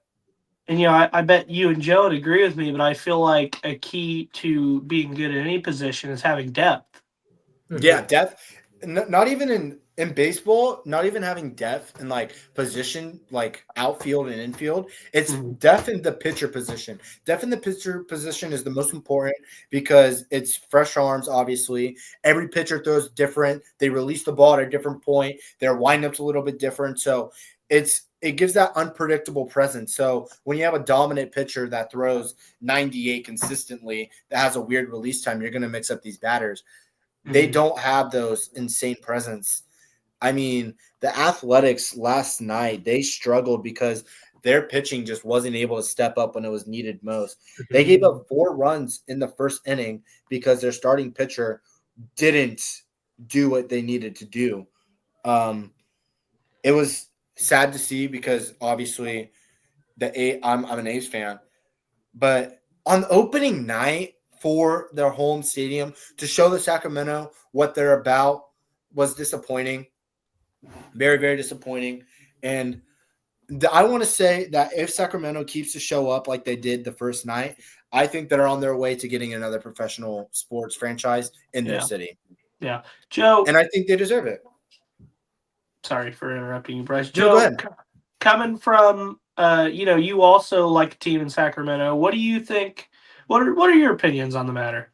And I bet you and Joe would agree with me, but I feel like a key to being good at any position is having depth. Yeah, depth. Not even in baseball, not even having depth in like position, like outfield and infield. It's depth in the pitcher position. Depth in the pitcher position is the most important because it's fresh arms, obviously. Every pitcher throws different. They release the ball at a different point. Their windup's a little bit different. So it gives that unpredictable presence. So when you have a dominant pitcher that throws 98 consistently, that has a weird release time, you're going to mix up these batters. They don't have those insane presence. I mean, the Athletics last night, they struggled because their pitching just wasn't able to step up when it was needed most. They gave up 4 runs in the first inning because their starting pitcher didn't do what they needed to do. It was sad to see because obviously I'm an A's fan. But on opening night for their home stadium, to show the Sacramento what they're about was disappointing. Very, very disappointing. And I want to say that if Sacramento keeps to show up like they did the first night, I think they're on their way to getting another professional sports franchise in their city. Yeah. Joe. And I think they deserve it. Sorry for interrupting you, Bryce. Joe, go ahead. Coming from, you also like a team in Sacramento. What do you think? What are your opinions on the matter?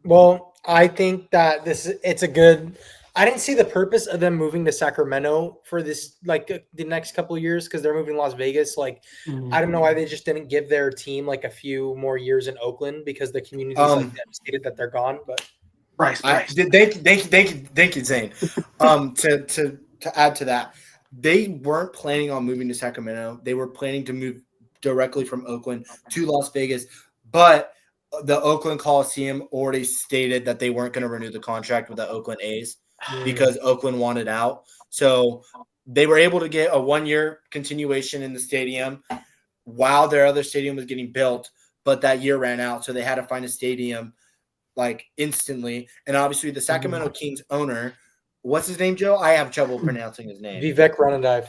Well, I think that it's a good. I didn't see the purpose of them moving to Sacramento for this, like the next couple of years, because they're moving to Las Vegas. Like, I don't know why they just didn't give their team like a few more years in Oakland because the community is like devastated that they're gone. But Bryce. Thank you, Zane. To add to that, they weren't planning on moving to Sacramento. They were planning to move directly from Oakland to Las Vegas, but the Oakland Coliseum already stated that they weren't going to renew the contract with the Oakland A's because Oakland wanted out. So they were able to get a 1-year continuation in the stadium while their other stadium was getting built, but that year ran out. So they had to find a stadium like instantly. And obviously the Sacramento Kings owner, what's his name, Joe? I have trouble pronouncing his name. Vivek Ranadive.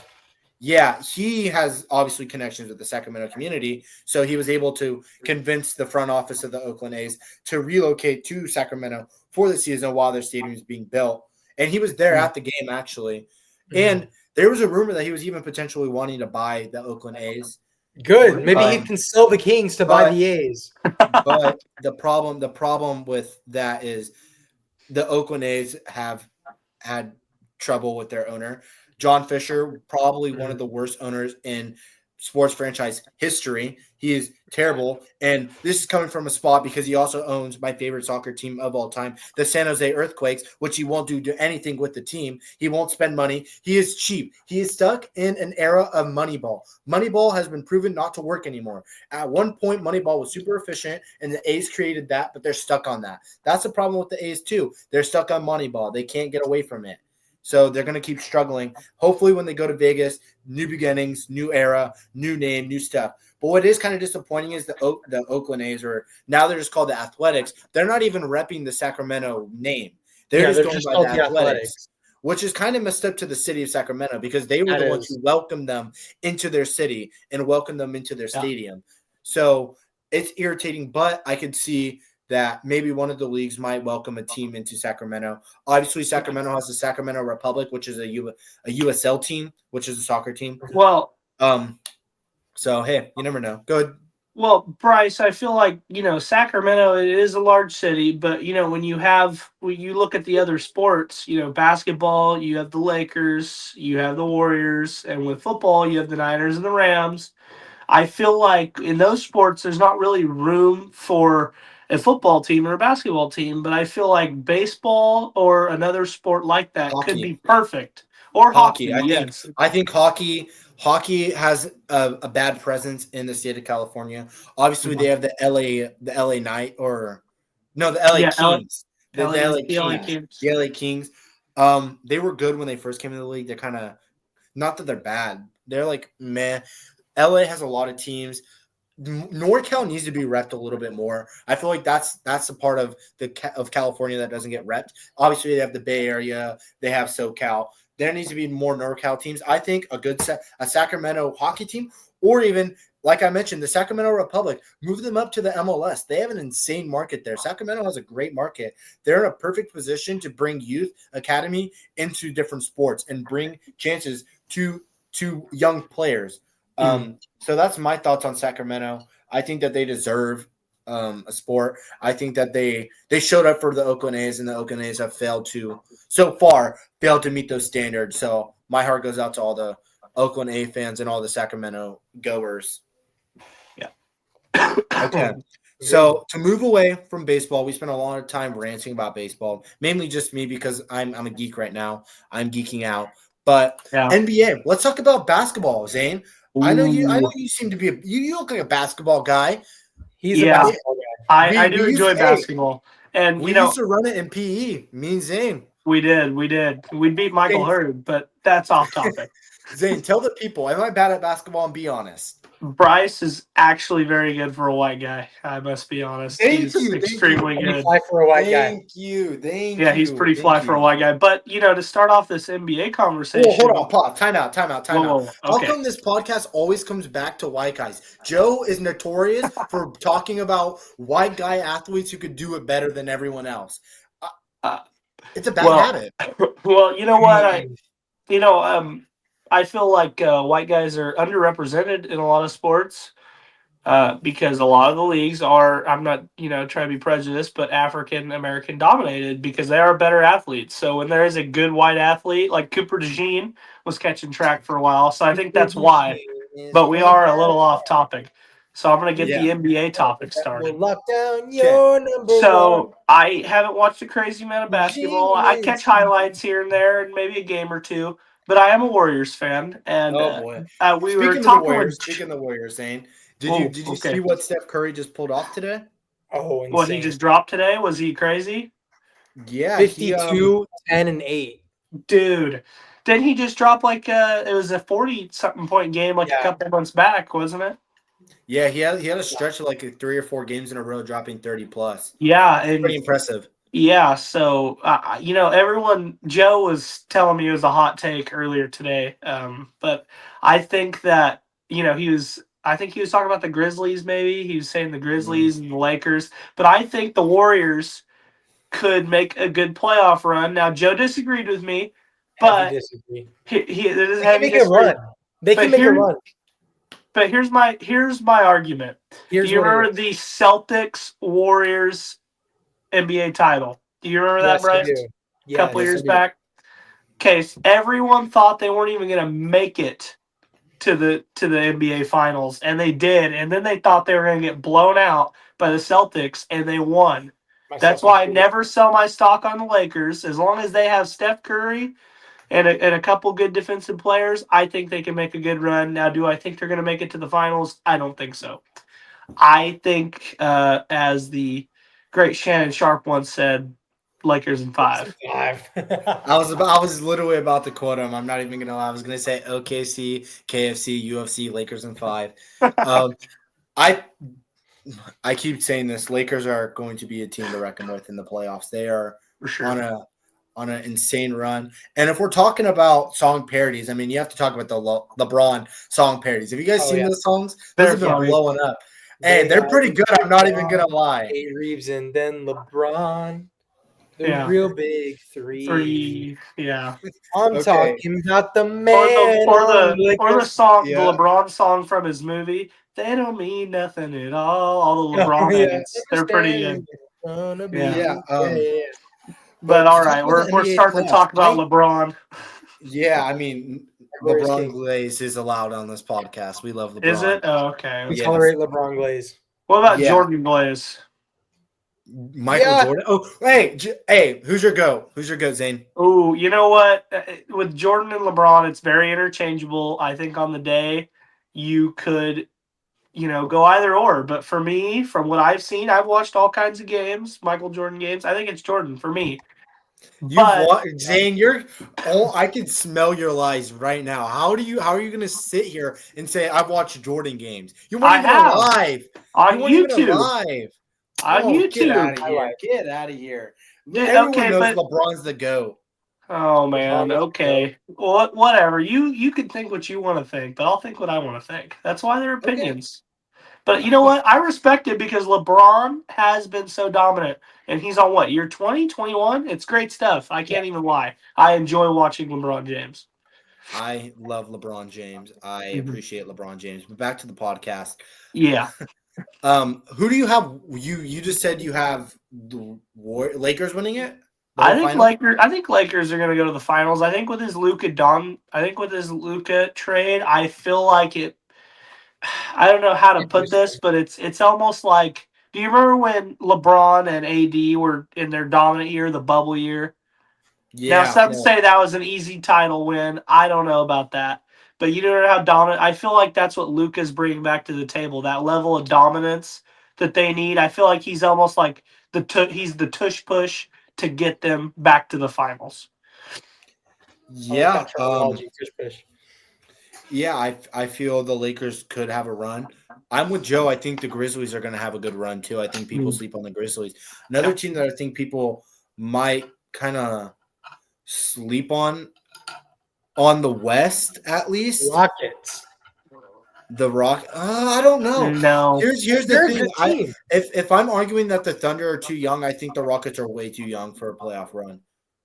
Yeah, he has obviously connections with the Sacramento community, so he was able to convince the front office of the Oakland A's to relocate to Sacramento for the season while their stadium is being built. And he was there at the game, actually. And there was a rumor that he was even potentially wanting to buy the Oakland A's. Good. Maybe he can sell the Kings to buy the A's. But the problem with that is the Oakland A's have had trouble with their owner. John Fisher, probably one of the worst owners in sports franchise history. He is terrible. And this is coming from a spot because he also owns my favorite soccer team of all time, the San Jose Earthquakes, which he won't do anything with the team. He won't spend money. He is cheap. He is stuck in an era of Moneyball. Moneyball has been proven not to work anymore. At one point, Moneyball was super efficient, and the A's created that, but they're stuck on that. That's the problem with the A's too. They're stuck on Moneyball. They can't get away from it. So they're going to keep struggling. Hopefully when they go to Vegas, new beginnings, new era, new name, new stuff. But what is kind of disappointing is the Oakland A's, or now they're just called the Athletics. They're not even repping the Sacramento name. They're just going by the Athletics, which is kind of messed up to the city of Sacramento because they were the ones who welcomed them into their city and welcomed them into their stadium. So it's irritating, but I could see that maybe one of the leagues might welcome a team into Sacramento. Obviously, Sacramento has the Sacramento Republic, which is a USL team, which is a soccer team. Well, so hey, you never know. Go ahead. Well, Bryce, I feel like, Sacramento, it is a large city, but, when you look at the other sports, basketball, you have the Lakers, you have the Warriors, and with football, you have the Niners and the Rams. I feel like in those sports, there's not really room for a football team or a basketball team, but I feel like baseball or another sport like that could be perfect. Or hockey. I think hockey has a bad presence in the state of California. Obviously, they have the LA Knight or no, the LA Kings. The LA Kings. They were good when they first came into the league. They're kind of not that they're bad. They're like meh. LA has a lot of teams. NorCal needs to be repped a little bit more. I feel like that's the part of California that doesn't get repped. Obviously, they have the Bay Area. They have SoCal. There needs to be more NorCal teams. I think a Sacramento hockey team, or even, like I mentioned, the Sacramento Republic, move them up to the MLS. They have an insane market there. Sacramento has a great market. They're in a perfect position to bring youth academy into different sports and bring chances to young players. So that's my thoughts on Sacramento. I think that they deserve a sport. I think that they showed up for the Oakland A's, and the Oakland A's have failed to meet those standards. So my heart goes out to all the Oakland A fans and all the Sacramento goers. Yeah. Okay. So to move away from baseball, we spent a lot of time ranting about baseball, mainly just me because I'm a geek right now. I'm geeking out. But NBA, let's talk about basketball, Zane. Ooh. I know you seem to be you look like a basketball guy. He's a basketball guy. I do enjoy basketball. And we used to run it in PE, me and Zane. We did. We beat Michael Hurd, but that's off topic. Zane, tell the people, am I bad at basketball? And be honest. Bryce is actually very good for a white guy. I must be honest. He's extremely good. Fly for a white guy. Thank you. Yeah, he's pretty fly for a white guy. But to start off this NBA conversation. Oh, hold on, pause. Time out. Whoa, okay. How come this podcast always comes back to white guys? Joe is notorious for talking about white guy athletes who could do it better than everyone else. It's a bad habit. Well, you know what? I feel like white guys are underrepresented in a lot of sports because a lot of the leagues are, I'm not, trying to be prejudiced, but African American dominated because they are better athletes. So when there is a good white athlete, like Cooper DeJean was catching track for a while. So I think that's why. But we are a little off topic. So I'm going to get the NBA topic started. We'll lock down your number one. I haven't watched a crazy amount of basketball. I catch highlights here and there and maybe a game or two. But I am a Warriors fan, and Speaking of the Warriors, Zane, did you see what Steph Curry just pulled off today? Oh, insane. What he just dropped today? Was he crazy? Yeah, 52, 10, and 8. Dude, didn't he just drop it was a 40-something point game a couple months back, wasn't it? Yeah, he had a stretch of 3 or 4 games in a row dropping 30 plus. Yeah, and pretty impressive. Yeah, so everyone. Joe was telling me it was a hot take earlier today, but I think that he was talking about the Grizzlies. Maybe he was saying the Grizzlies and the Lakers, but I think the Warriors could make a good playoff run. Now, Joe disagreed with me, But disagree. It is They can heavy make a disagree. run. They But can make a run. But here's my argument. Here's Do you what it remember is. the Celtics Warriors NBA title? Do you remember that, Yes, I Bryce? do. A couple Yes, I years do. back. Okay, so everyone thought they weren't even going to make it to the NBA Finals, and they did. And then they thought they were going to get blown out by the Celtics, and they won. That's why I never sell my stock on the Lakers. As long as they have Steph Curry and a couple good defensive players, I think they can make a good run. Now, do I think they're going to make it to the finals? I don't think so. I think, as the great Shannon Sharp once said, Lakers in 5. I was literally about to quote him. I'm not even gonna lie. I was gonna say OKC, KFC, UFC, Lakers in 5. I keep saying this. Lakers are going to be a team to reckon with in the playoffs. They are For sure. on an insane run. And if we're talking about song parodies, I mean, you have to talk about the LeBron song parodies. Have you guys seen those songs? Those have been blowing up. Hey, they're pretty good. I'm not even gonna lie. A. Reeves and then LeBron. The Yeah. real big 3. Yeah. I'm talking about the man Or the song, Yeah. the LeBron song from his movie. They don't mean nothing at all. All the LeBron hits. They're pretty good. Yeah. But all to talk right, about the we're NBA starting to playoffs, talk about LeBron. Yeah, I mean, Glorious LeBron King. Glaze is allowed on this podcast. We love LeBron. Is it? Oh, okay. We Yes. tolerate LeBron Glaze. What about Yeah. Jordan Glaze? Michael Jordan. Oh, hey, who's your GOAT? Who's your GOAT, Zane? Oh, you know what? With Jordan and LeBron, it's very interchangeable. I think on the day you could, go either or. But for me, from what I've seen, I've watched all kinds of games, Michael Jordan games. I think it's Jordan for me. Zane, I can smell your lies right now. How are you going to sit here and say I've watched Jordan games? You weren't even alive. On You weren't even YouTube. alive. On YouTube. Get out of here. Get out of here. Yeah, Everyone knows LeBron's the GOAT. Oh man, okay. Well, whatever. You can think what you want to think, but I'll think what I want to think. That's why they're opinions. But you know what? I respect it because LeBron has been so dominant. And he's on what, year 20, 21? It's great stuff. I can't even lie. I enjoy watching LeBron James. I love LeBron James. I appreciate LeBron James. But back to the podcast. Yeah. Who do you have? You just said you have the Lakers winning it? I think Lakers are going to go to the finals. I think with his Luka trade, I feel like it. I don't know how to put this, but it's almost like. Do you remember when LeBron and AD were in their dominant year, the bubble year? Yeah. Now some say that was an easy title win. I don't know about that, but you know how dominant. I feel like that's what Luka's bringing back to the table. That level of dominance that they need. I feel like he's almost like he's the tush push to get them back to the finals. Yeah. Yeah, I feel the Lakers could have a run. I'm with Joe. I think the Grizzlies are going to have a good run too. I think people sleep on the Grizzlies. Another team that I think people might kind of sleep on the West at least. Rockets. The Rock. I don't know. No. Here's the thing. If I'm arguing that the Thunder are too young, I think the Rockets are way too young for a playoff run.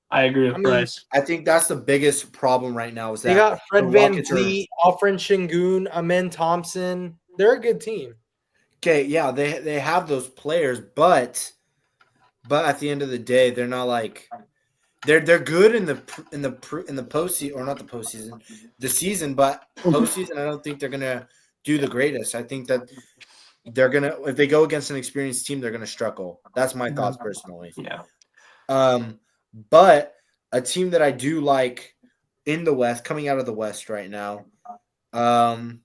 I agree with Bryce. I think that's the biggest problem right now is that they got Fred VanVleet, Alfred Şengün, Amen Thompson. They're a good team. Okay, yeah, they have those players, but at the end of the day, they're not like they're good in the postseason, or not the postseason, the season, but postseason I don't think they're gonna do the greatest. I think that they're gonna, if they go against an experienced team, they're gonna struggle. That's my thoughts personally. Yeah. But a team that I do like in the West, coming out of the West right now, I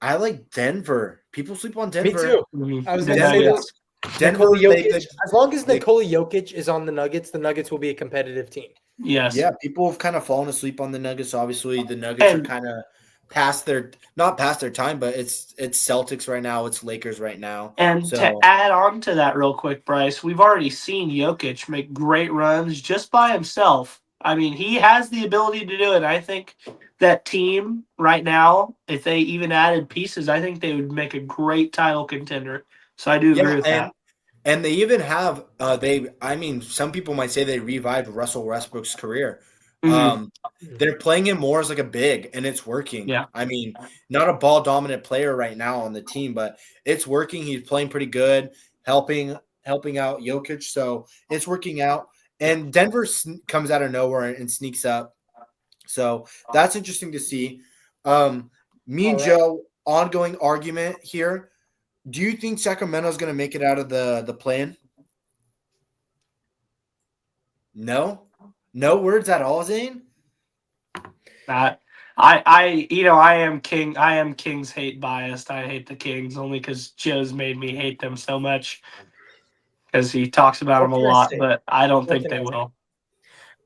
like Denver. People sleep on Denver. Me too. I was going to say this. Denver, as long as Nikola Jokic is on the Nuggets will be a competitive team. Yes. Yeah, people have kind of fallen asleep on the Nuggets. Obviously, the Nuggets are kind of not past their time, but it's Celtics right now, it's Lakers right now. And to add on to that real quick, Bryce, we've already seen Jokic make great runs just by himself. I mean, he has the ability to do it. I think that team right now, if they even added pieces, I think they would make a great title contender. So I do agree with that. And they even have some people might say they revived Russell Westbrook's career. Mhm. They're playing him more as like a big, and it's working. Yeah. I mean, not a ball dominant player right now on the team, but it's working. He's playing pretty good, helping out Jokic, so it's working out. And Denver comes out of nowhere and sneaks up, so that's interesting to see. Me and All right. Joe, ongoing argument here. Do you think Sacramento's going to make it out of the play-in? No, no words at all, Zane. I am King. I am Kings hate biased. I hate the Kings only because Joe's made me hate them so much because he talks about What them a can I lot. say? But I don't What think can they I say? will.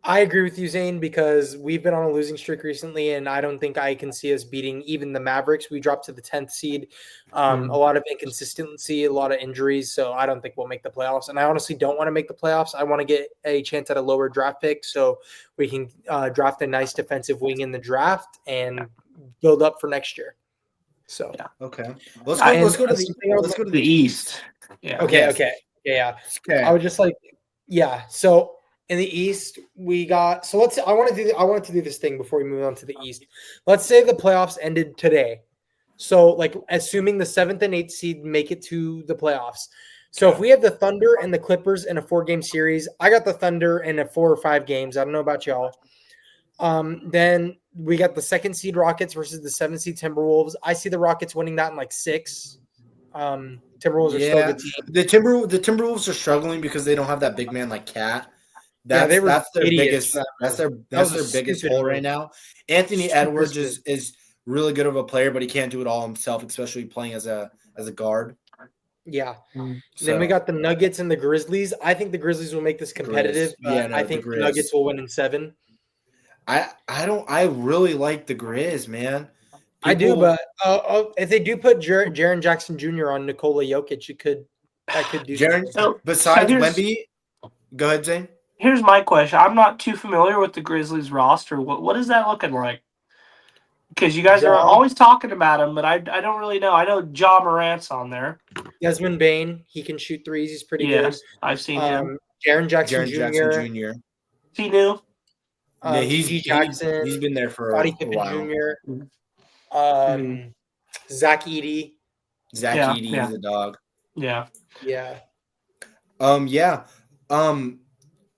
I agree with you, Zane, because we've been on a losing streak recently, and I don't think I can see us beating even the Mavericks. We dropped to the 10th seed. A lot of inconsistency, a lot of injuries, so I don't think we'll make the playoffs. And I honestly don't want to make the playoffs. I want to get a chance at a lower draft pick so we can draft a nice defensive wing in the draft and build up for next year. So Yeah. Okay, let's I- go. Let's go to something else- the The East. Yeah. Okay, Yes. okay, yeah. Okay. I would just like, yeah. So in the East, we got. So let's. I wanted to do this thing before we move on to the East. Let's say the playoffs ended today. So like, assuming the 7th and 8th seed make it to the playoffs. So if we have the Thunder and the Clippers in a 4-game series, I got the Thunder in a 4 or 5 games. I don't know about y'all. Then we got the 2nd seed Rockets versus the 7th seed Timberwolves. I see the Rockets winning that in like 6. Timberwolves are still a good team. The Timberwolves are struggling because they don't have that big man like Cat. They were That's their idiots biggest for that that's move. their That was a biggest stupid hole move. right now. Anthony Stupidest Edwards move. is really good of a player, but he can't do it all himself, especially playing as a guard. Yeah. Mhm. Then we got the Nuggets and the Grizzlies. I think the Grizzlies will make this competitive, Grizz. but Yeah, no, I the think the Grizz. Nuggets will win in 7. I really like the Grizz, man. I do, People- but if they do put Jaren Jackson Jr. on Nikola Jokic, that could do Jaren, something. So besides here's- Wemby, go ahead, Zane. Here's my question. I'm not too familiar with the Grizzlies roster. What is that looking like? Because you guys are Ja, always talking about him, but I don't really know. I know Ja Morant's on there. Desmond Bain, he can shoot threes. He's pretty Yes, I've seen him. Jaren Jackson Jaren Jr., Jackson Jr. He knew. Yeah, GG Jackson, he's been there for Scottie a Pippen while. Jr., Mhm. Zach Edey. Zach Yeah, Edey yeah. is a dog. Yeah. Yeah. Yeah.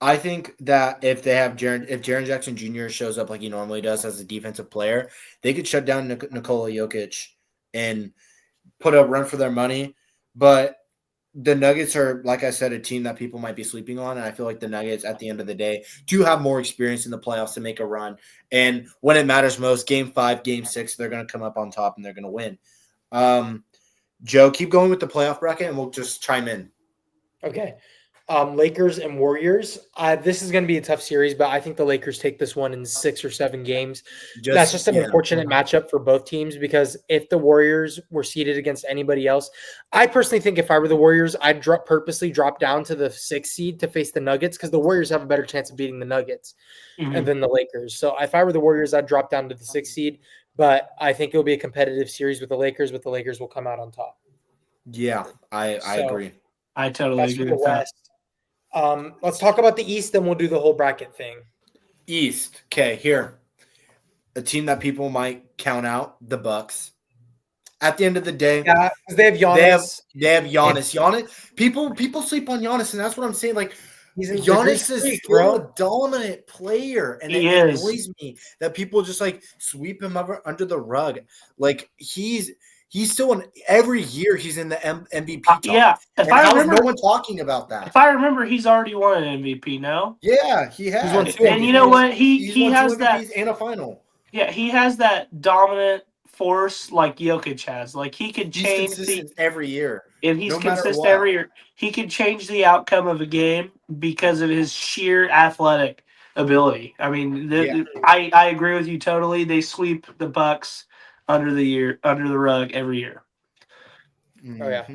I think that if Jaren Jackson Jr. shows up like he normally does as a defensive player, they could shut down Nikola Jokic and put a run for their money. But the Nuggets are, like I said, a team that people might be sleeping on, and I feel like the Nuggets, at the end of the day, do have more experience in the playoffs to make a run. And when it matters most, Game 5, Game 6, they're going to come up on top and they're going to win. Joe, keep going with the playoff bracket, and we'll just chime in. Okay. Lakers and Warriors. This is going to be a tough series, but I think the Lakers take this one in 6 or 7 games. That's just an unfortunate matchup for both teams because if the Warriors were seeded against anybody else, I personally think if I were the Warriors, I'd purposely drop down to the 6th seed to face the Nuggets because the Warriors have a better chance of beating the Nuggets Mhm. than the Lakers. So if I were the Warriors, I'd drop down to the 6th seed, but I think it'll be a competitive series with the Lakers, but the Lakers will come out on top. Yeah, I agree. I totally That's for agree the with that. West. Let's talk about the East, then we'll do the whole bracket thing. East. Okay, here. A team that people might count out, the Bucks. At the end of the day, Yeah, because they have Giannis. they have Giannis. Giannis. People sleep on Giannis, and that's what I'm saying. Like He's in Giannis is freak, still a dominant player, and He it is. annoys me that people just like sweep him under the rug. Like he's still every year he's in the MVP talk. Yeah. And how is no one talking about that? If I remember, he's already won an MVP. No. Yeah, he has. He's won 2 And you know what? He won has 2 that. MVPs and a final. Yeah, he has that dominant force like Jokic has. Like he could He's change consistent every year. and he's no matter consistent what. every year. He can change the outcome of a game because of his sheer athletic ability. I mean, I agree with you totally. They sweep the Bucks under the rug every year. Oh yeah.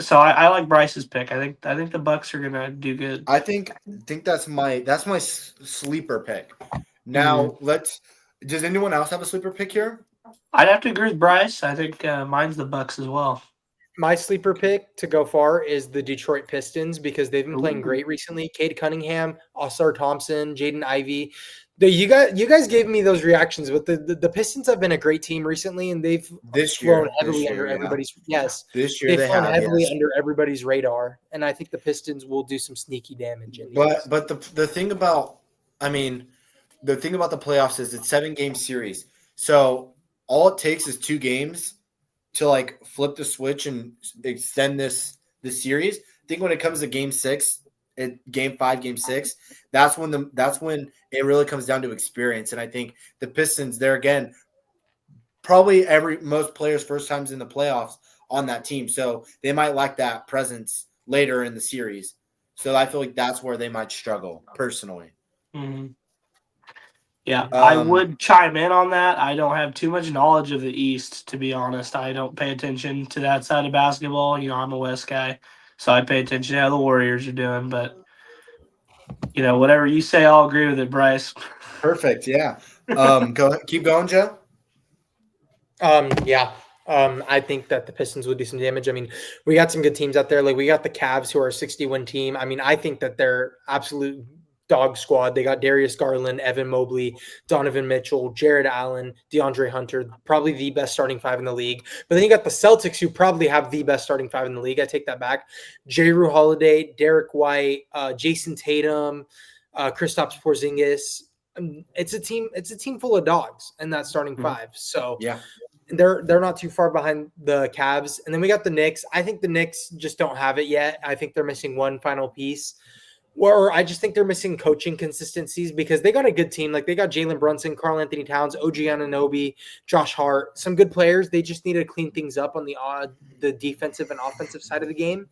So I like Bryce's pick. I think the Bucks are gonna do good. I think that's my sleeper pick. Now does anyone else have a sleeper pick here? I'd have to agree with Bryce. I think mine's the Bucks as well. My sleeper pick to go far is the Detroit Pistons because they've been playing Ooh. great recently. Cade Cunningham, All-Star Thompson, Jaden Ivey. You guys gave me those reactions, but the Pistons have been a great team recently, and they've This flown year, heavily under yeah. everybody's This year they've they flown have, heavily yes. under everybody's radar, and I think the Pistons will do some sneaky damage in the East. But the thing about, I mean, the thing about the playoffs is it's 7-game series. So all it takes is 2 games to like flip the switch and extend this series. I think when it comes to game 6, game 5, game 6, that's when it really comes down to experience. And I think the Pistons, there again, probably most players' first times in the playoffs on that team. So they might lack that presence later in the series. So I feel like that's where they might struggle personally. Mm-hmm. Yeah, I Um, would chime in on that. I don't have too much knowledge of the East, to be honest. I don't pay attention to that side of basketball. I'm a West guy, so I pay attention to how the Warriors are doing. But whatever you say, I'll agree with it, Bryce. Perfect. Yeah. Keep going, Joe. Yeah. I think that the Pistons would do some damage. I mean, we got some good teams out there. Like we got the Cavs, who are a 60-win team. I mean, I think that they're absolute dog squad. They got Darius Garland, Evan Mobley, Donovan Mitchell, Jared Allen, DeAndre Hunter, probably the best starting 5 in the league. But then you got the Celtics, who probably have the best starting 5 in the league. I take that back. J. Holiday, Derek White, Jason Tatum, Kristaps Porzingis. It's a team full of dogs in that starting 5. So Yeah. they're not too far behind the Cavs. And then we got the Knicks. I think the Knicks just don't have it yet. I think they're missing one final piece. Or I just think they're missing coaching consistencies because they got a good team. Like they got Jalen Brunson, Karl Anthony Towns, OG Anunoby, Josh Hart, some good players. They just need to clean things up on the defensive and offensive side of the game.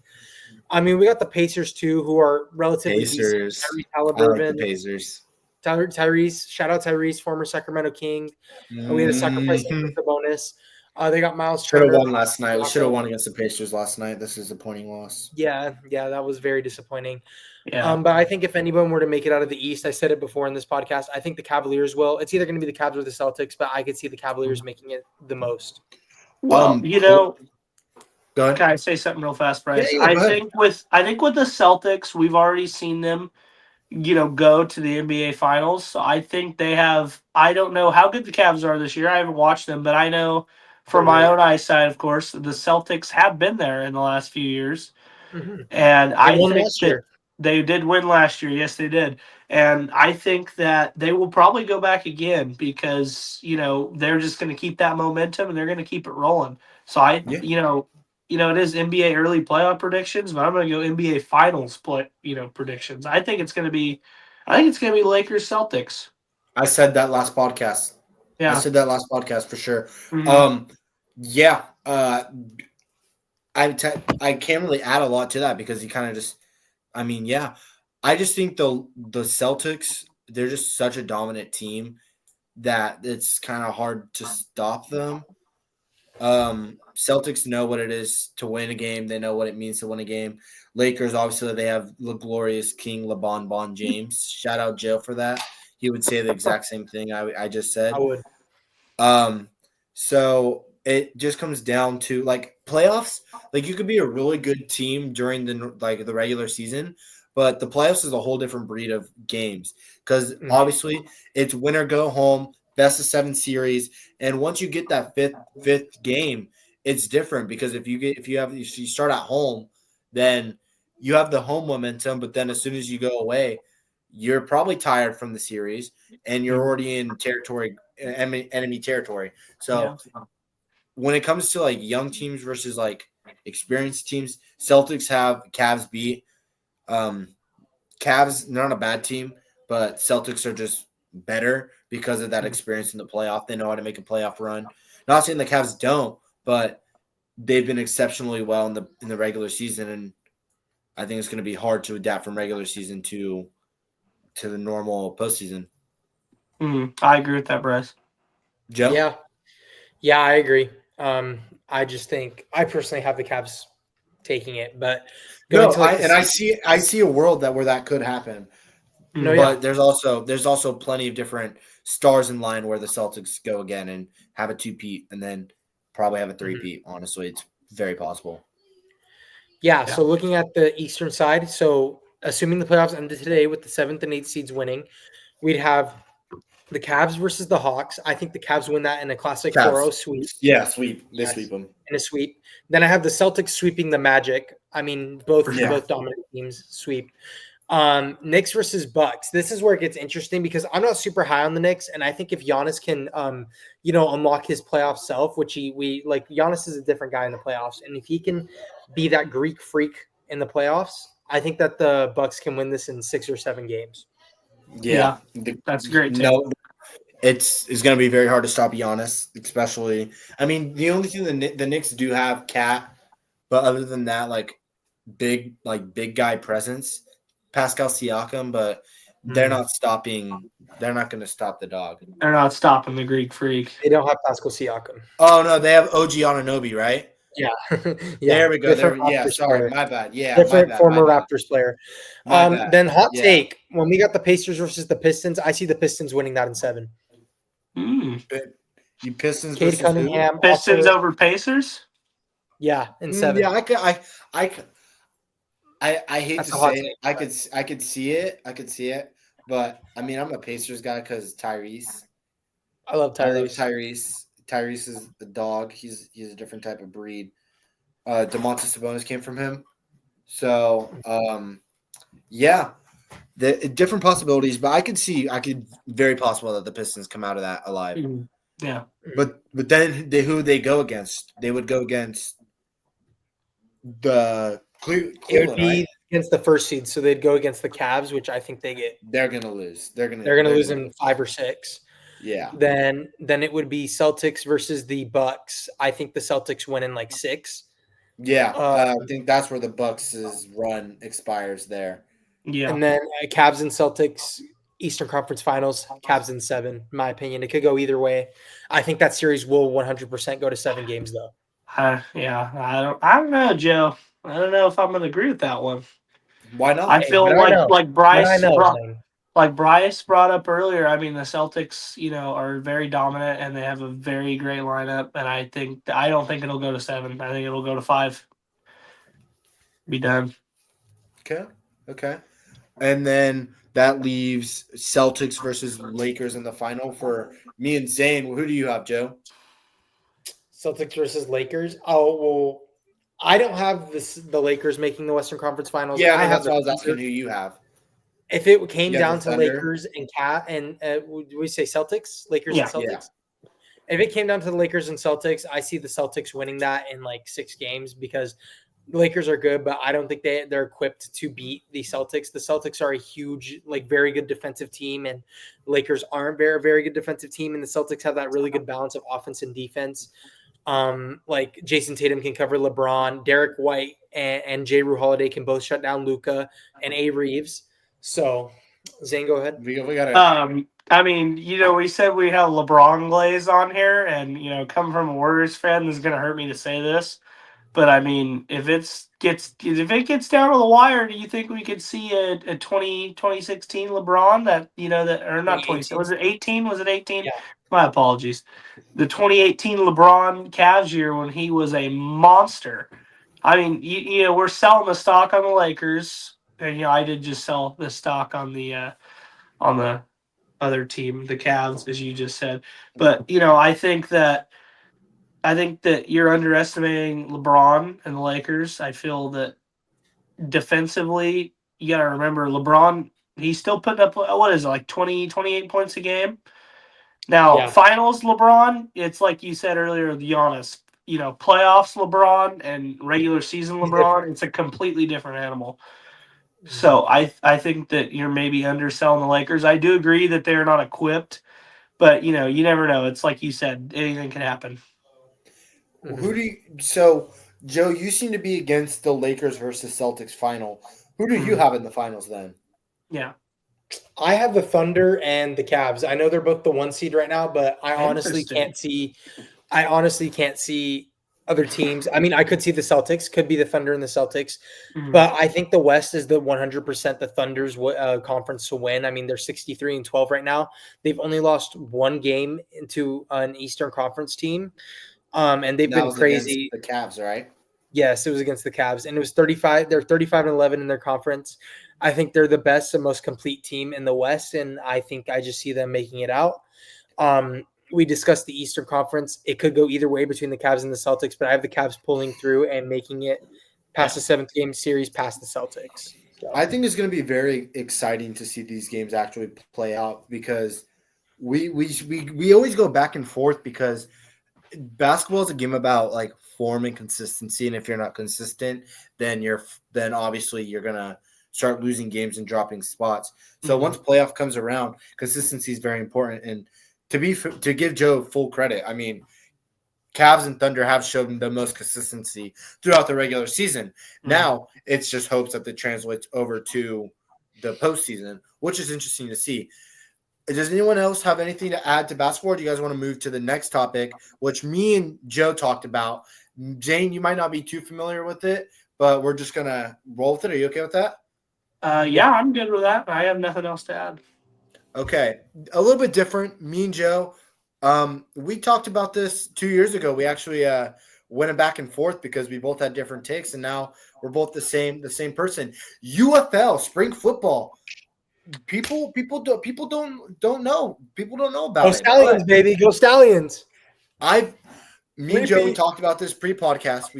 I mean, we got the Pacers too, who are relatively Pacers. decent. Tyrese I like the Halliburton, Pacers. Tyrese, shout out Tyrese, former Sacramento King. We had a sacrifice for the bonus. They got Miles Should have Turner. won last night. We should have won against the Pacers last night. This is a disappointing loss. Yeah, that was very disappointing. Yeah. But I think if anyone were to make it out of the East, I said it before in this podcast, I think the Cavaliers will. It's either going to be the Cavs or the Celtics, but I could see the Cavaliers making it the most. Well, Go ahead. can I say something real fast, Bryce? Yeah, go ahead. I think with the Celtics, we've already seen them, go to the NBA Finals. So I think they have. I don't know how good the Cavs are this year. I haven't watched them, but I know from my own eyesight, of course, the Celtics have been there in the last few years, and I won think last that year. they did win last year. Yes, they did. And I think that they will probably go back again because, they're just going to keep that momentum and they're going to keep it rolling. So it is NBA early playoff predictions, but I'm going to go NBA finals predictions. I think it's going to be Lakers Celtics. I said that last podcast. Yeah. I said that last podcast for sure. Mhm. Yeah. I can't really add a lot to that because you kind of just, I mean, yeah. I just think the Celtics, they're just such a dominant team that it's kind of hard to stop them. Celtics know what it is to win a game. They know what it means to win a game. Lakers, obviously, they have the glorious King LeBron Bon James. Shout out Joe for that. He would say the exact same thing I just said. I would. So it just comes down to like playoffs. Like you could be a really good team during the regular season, but the playoffs is a whole different breed of games because obviously it's win or go home, best of 7 series, and once you get that fifth game, it's different because if you start at home, then you have the home momentum, but then as soon as you go away, you're probably tired from the series and you're already in enemy territory. So when it comes to like young teams versus like experienced teams, Celtics have Cavs beat. Cavs, not a bad team, but Celtics are just better because of that experience in the playoff. They know how to make a playoff run. Not saying the Cavs don't, but they've been exceptionally well in the regular season, and I think it's going to be hard to adapt from regular season to the normal postseason. I agree with that, Bryce. Joe? Yeah, I agree. I just think I personally have the Cavs taking it, but I see a world where that could happen. But there's also plenty of different stars in line where the Celtics go again and have a 2-peat and then probably have a 3-peat. Honestly, it's very possible. Yeah, so looking at the Eastern side, so assuming the playoffs ended today with the 7th and 8th seeds winning, we'd have the Cavs versus the Hawks. I think the Cavs win that in a classic Cavs. 4-0 sweep. Yeah, sweep. They Yes. sweep them. In a sweep. Then I have the Celtics sweeping the Magic. I mean, both Yeah. dominant teams sweep. Knicks versus Bucks. This is where it gets interesting because I'm not super high on the Knicks, and I think if Giannis can, unlock his playoff self, which Giannis is a different guy in the playoffs, and if he can be that Greek freak in the playoffs, I think that the Bucks can win this in 6 or 7 games. Yeah. That's great. No, it's going to be very hard to stop Giannis, especially. I mean, the only thing the Knicks do have Cat, but other than that, big guy presence, Pascal Siakam, but they're not stopping. They're not going to stop the dog. They're not stopping the Greek freak. They don't have Pascal Siakam. Oh no, they have OG Anunoby, right? Yeah. There we go. Raptors Sorry, player. my bad. Yeah, Different former my bad. Raptors player. My bad. Then hot take. When we got the Pacers versus the Pistons, I see the Pistons winning that in 7. You Pistons Cade versus Cunningham. Pistons also, over Pacers? Yeah, in 7. Yeah, I hate That's to a hot say take. it. I could see it. But I mean, I'm a Pacers guy because Tyrese. I love I love Tyrese. Tyrese. Tyrese is the dog. He's a different type of breed. Domantas Sabonis came from him. So, yeah, the different possibilities. But I could very possible that the Pistons come out of that alive. Yeah. But then who they go against? They would go against the Cleveland, It would be right? against the first seed, so they'd go against the Cavs, which I think they get. They're gonna lose. They're gonna lose in 5 or 6. Yeah. Then it would be Celtics versus the Bucks. I think the Celtics win in 6. Yeah, I think that's where the Bucks' run expires there. Yeah. And then Cavs and Celtics Eastern Conference Finals. Cavs in 7. In my opinion, it could go either way. I think that series will 100% go to 7 games, though. I don't know, Joe. I don't know if I'm going to agree with that one. Why not? I feel like Bryce brought up earlier. I mean, the Celtics, are very dominant and they have a very great lineup. And I don't think it'll go to 7. I think it'll go to 5. Be done. Okay. And then that leaves Celtics versus Lakers in the final for me and Zane. Who do you have, Joe? Celtics versus Lakers. Oh, well, I don't have the Lakers making the Western Conference Finals. Yeah, that's what I was asking who you have. If it came down to Thunder? Lakers and would we say Celtics? Lakers Yeah. and Celtics? Yeah. If it came down to the Lakers and Celtics, I see the Celtics winning that in 6 games because the Lakers are good, but I don't think they're equipped to beat the Celtics. The Celtics are a huge, very good defensive team, and the Lakers aren't very, very good defensive team, and the Celtics have that really good balance of offense and defense. Jason Tatum can cover LeBron, Derek White and J. Rue Holiday can both shut down Luka and A. Reeves. So, Zane, go ahead. We got it. I mean, we said we have LeBron glaze on here, and coming from a Warriors fan, this is going to hurt me to say this, but I mean, if it gets down to the wire, do you think we could see a 2016 LeBron or not 20? Was it 18? Was it 18? Yeah. My apologies. The 2018 LeBron Cavs year when he was a monster. I mean, we're selling the stock on the Lakers, and I did just sell the stock on the other team, the Cavs, as you just said. But I think that you're underestimating LeBron and the Lakers. I feel that defensively, you got to remember LeBron. He's still putting up 28 points a game. Now, finals LeBron, it's like you said earlier, Giannis. Playoffs LeBron and regular season LeBron, it's a completely different animal. So I think that you're maybe underselling the Lakers. I do agree that they're not equipped, but you never know. It's like you said, anything can happen. So Joe, you seem to be against the Lakers versus Celtics final. Who do you have in the finals then? Yeah. I have the Thunder and the Cavs. I know they're both the 1 seed right now, but I honestly can't see other teams. I mean, I could see the Celtics, could be the Thunder and the Celtics, but I think the West is the 100% the Thunder's conference to win. I mean, they're 63-12 right now. They've only lost 1 game into an Eastern Conference team, and they've been crazy. The Cavs, right? Yes, it was against the Cavs, and it was 35. They're 35-11 in their conference. I think they're the best and most complete team in the West, and I think I just see them making it out. We discussed the Eastern Conference. It could go either way between the Cavs and the Celtics, but I have the Cavs pulling through and making it past the 7th-game series, past the Celtics. So. I think it's going to be very exciting to see these games actually play out because we always go back and forth because basketball is a game about like form and consistency, and if you're not consistent, then obviously you're gonna start losing games and dropping spots. So once playoff comes around, consistency is very important. And to give Joe full credit, I mean, Cavs and Thunder have shown the most consistency throughout the regular season. Now it's just hopes that it translates over to the postseason, which is interesting to see. Does anyone else have anything to add to basketball? Or do you guys want to move to the next topic, which me and Joe talked about? Zane, you might not be too familiar with it, but we're just going to roll with it. Are you okay with that? Yeah, I'm good with that. I have nothing else to add. Okay. A little bit different. Me and Joe, we talked about this 2 years ago. We actually went back and forth because we both had different takes, and now we're both the same person. UFL, spring football. People don't know. People don't know about Go it. Stallions, baby. Go Stallions. Me and Joe, we talked about this pre-podcast.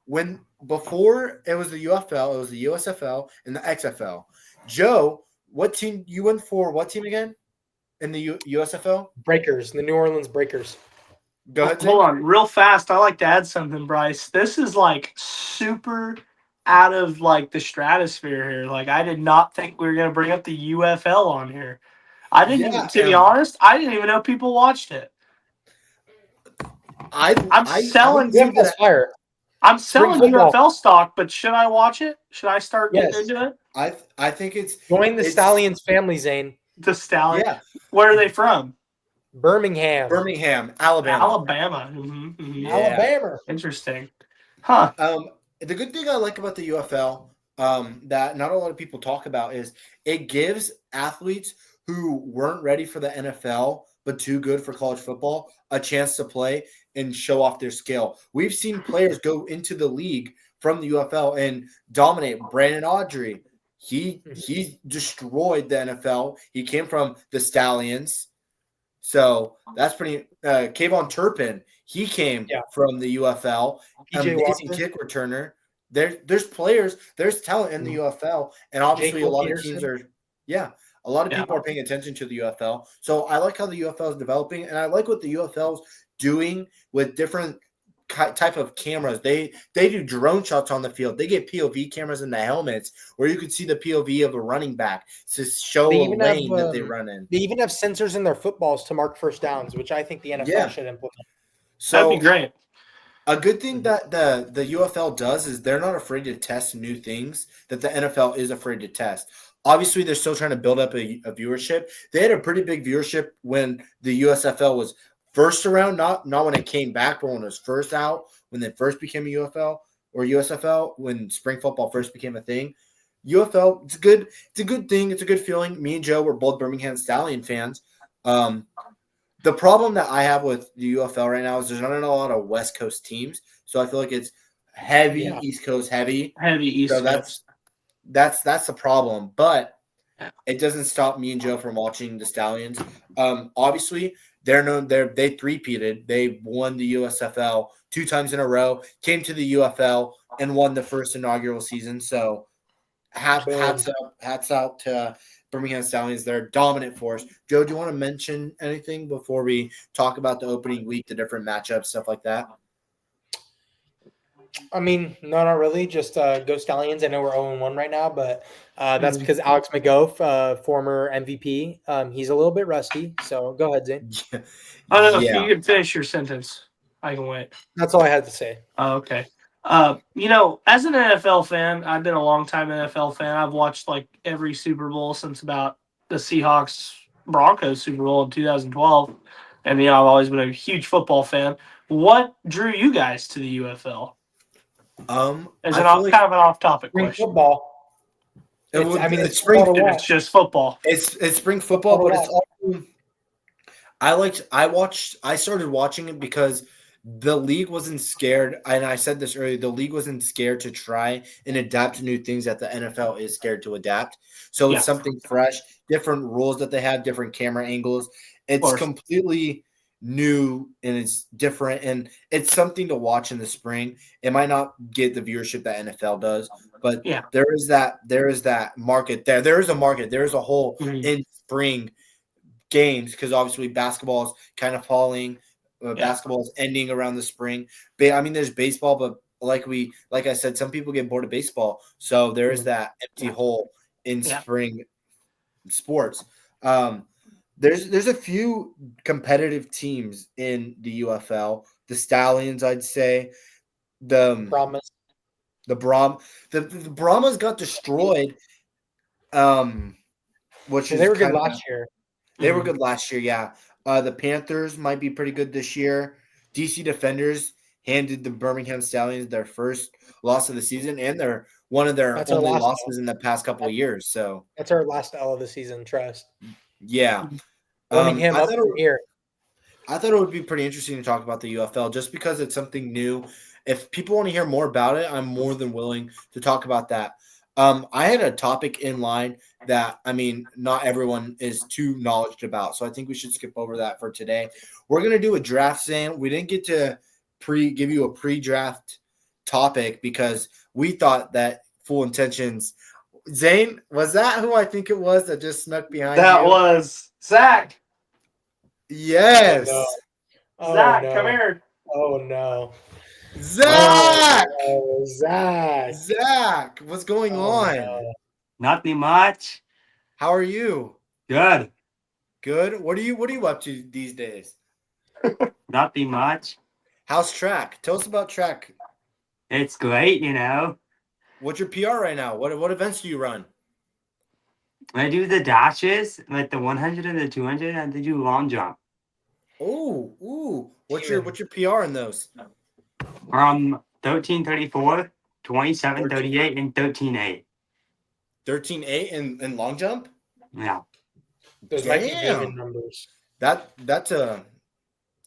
Yeah. Before it was the UFL, it was the USFL and the XFL. Joe, what team you went for? What team again in the USFL? Breakers, the New Orleans Breakers. Go ahead. Hold on, real fast. I like to add something, Bryce. This is like super out of like the stratosphere here. Like I did not think we were gonna bring up the UFL on here. I didn't even, to be honest, I didn't even know people watched it. I'm selling UFL stock, but should I watch it? Should I start getting into it? I think it's join the Stallions family, Zane. The Stallions. Yeah. Where are they from? Birmingham, Alabama. Alabama. Yeah. Alabama. Interesting. Huh. The good thing I like about the UFL that not a lot of people talk about is it gives athletes who weren't ready for the NFL but too good for college football a chance to play and show off their skill. We've seen players go into the league from the UFL and dominate. Brandon Audrey, he destroyed the NFL. He came from the Stallions. So that's pretty Kayvon Turpin, he came from the UFL. Amazing kick returner. There's players, there's talent in the UFL, and obviously a lot of teams are a lot of people are paying attention to the UFL. So I like how the UFL is developing, and I like what the UFL is doing with different type of cameras. They do drone shots on the field. They get POV cameras in the helmets where you could see the POV of a running back to show a lane that they run in. They even have sensors in their footballs to mark first downs, which I think the NFL should implement. So that'd be great. A good thing that the UFL does is they're not afraid to test new things that the NFL is afraid to test. Obviously, they're still trying to build up a viewership. They had a pretty big viewership when the USFL was first around, not when it came back, but when it was first out, when they first became a UFL or USFL, when spring football first became a thing. UFL, it's a good thing. It's a good feeling. Me and Joe were both Birmingham Stallion fans. The problem that I have with the UFL right now is there's not a lot of West Coast teams. So I feel like it's heavy East Coast heavy. Heavy East Coast. That's the problem. But it doesn't stop me and Joe from watching the Stallions. Obviously, they're known. They three-peated. They won the USFL 2 times in a row, came to the UFL, and won the first inaugural season. So hats out to Birmingham Stallions. They're a dominant force. Joe, do you want to mention anything before we talk about the opening week, the different matchups, stuff like that? I mean, no, not really. Just go Stallions. I know we're 0-1 right now, but that's because Alex McGough, former MVP, he's a little bit rusty. So go ahead, Zane. I don't know if you can finish your sentence. I can wait. That's all I had to say. Oh, okay. As an NFL fan, I've been a long-time NFL fan. I've watched like every Super Bowl since about the Seahawks-Broncos Super Bowl in 2012. And, I've always been a huge football fan. What drew you guys to the UFL? Kind of an off-topic question. Football. It's spring. It's just football. It's spring football, but it's also. I started watching it because the league wasn't scared, and I said this earlier, the league wasn't scared to try and adapt to new things that the NFL is scared to adapt. So Yeah. it's something fresh, different rules that they have, different camera angles. It's course. completely new and it's different, and it's something to watch in the spring. It might not get the viewership that NFL does, but Yeah. there is that market there. There is a market. There is a hole Mhm. in spring games because obviously basketball is kind of falling. Basketball is ending around the spring. I mean, there's baseball, but like I said, some people get bored of baseball, so there is that empty hole in spring sports. There's a few competitive teams in the UFL. The Stallions, I'd say. Promise. The Brahmas got destroyed. Which is They were good kinda, last year. They were good last year, yeah. The Panthers might be pretty good this year. DC Defenders handed the Birmingham Stallions their first loss of the season, and they're one of their That's our only last losses in the past couple of years. So That's our last L of the season, trust. yeah, Birmingham I up thought from here. I thought it would be pretty interesting to talk about the UFL just because it's something new. If people want to hear more about it, I'm more than willing to talk about that. I had a topic in line that, I mean, not everyone is too knowledgeable about. So I think we should skip over that for today. We're going to do a draft, Zane. We didn't get to give you a pre-draft topic because we thought that Full Intentions. Zane, was that who I think it was that just snuck behind That you? was Zach. Yes. Oh, Zach, no. come here. Oh, no. Zach! Oh, Zach. Zach, what's going on? No. Nothing much. How are you? Good. Good. What are you up to these days? Nothing much. How's track? Tell us about track. It's great, you know. What's your PR right now? What events do you run? I do the dashes, like the 100 and the 200, and they do long jump. Ooh. What's your PR in those? 13:34, 27:38, and 13:8. 13.8 and long jump? Yeah. Those might be Damn. gaming numbers. That's a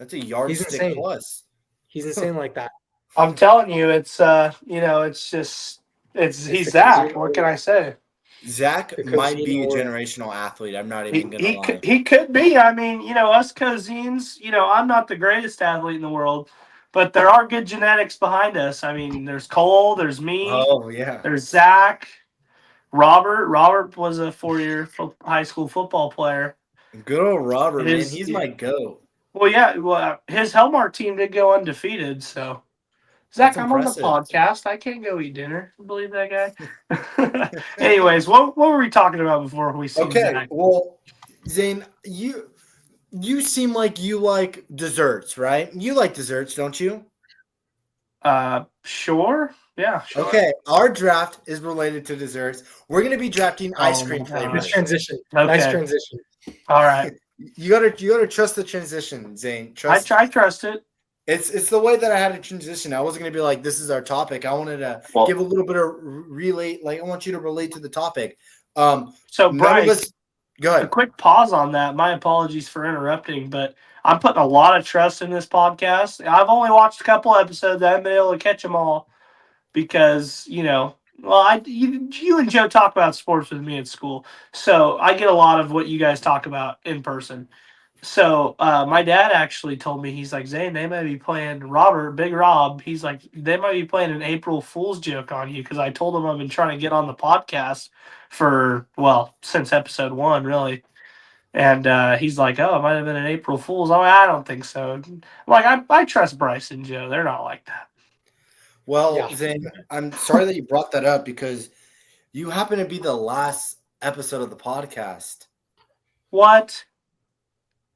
He's yardstick insane. plus. He's insane like that. I'm telling you, it's he's Zach. What can I say? Zach The might be a Cozine aura. generational athlete. I'm not even gonna He lie. he could be. I mean, us Cozines, I'm not the greatest athlete in the world, but there are good genetics behind us. I mean, there's Cole, there's me, Oh yeah. there's Zach, Robert. Robert was a 4-year high school football player. Good old Robert, man. His- He's my goat. Well, yeah. Well, his Helmar team did go undefeated. So, Zach, That's I'm on the impressive. podcast. I can't go eat dinner. Believe that guy. Anyways, what were we talking about before we see Okay, Zach? well, Zane, you seem like you like desserts, right? You like desserts, don't you? Sure. Yeah, sure. Okay, our draft is related to desserts. We're going to be drafting ice cream my God. Nice flavors. transition. Okay. Nice transition. All right. You gotta trust the transition, Zane. Trust. I trust it. It's the way that I had to transition. I wasn't gonna be like, this is our topic. I wanted to Well- give a little bit of relate. Like I want you to relate to the topic. So, None of Bryce, us. Go a ahead. quick pause on that. My apologies for interrupting, but I'm putting a lot of trust in this podcast. I've only watched a couple episodes. I haven't been able to catch them all because, you and Joe talk about sports with me at school. So I get a lot of what you guys talk about in person. So my dad actually told me, he's like, Zane, they might be playing Big Rob. He's like, they might be playing an April Fool's joke on you because I told him I've been trying to get on the podcast since episode 1, really. And he's like, oh, it might have been an April Fool's. I'm like, I don't think so. I'm like, I trust Bryce and Joe. They're not like that. Well, Yeah. Zane, I'm sorry that you brought that up because you happen to be the last episode of the podcast. What?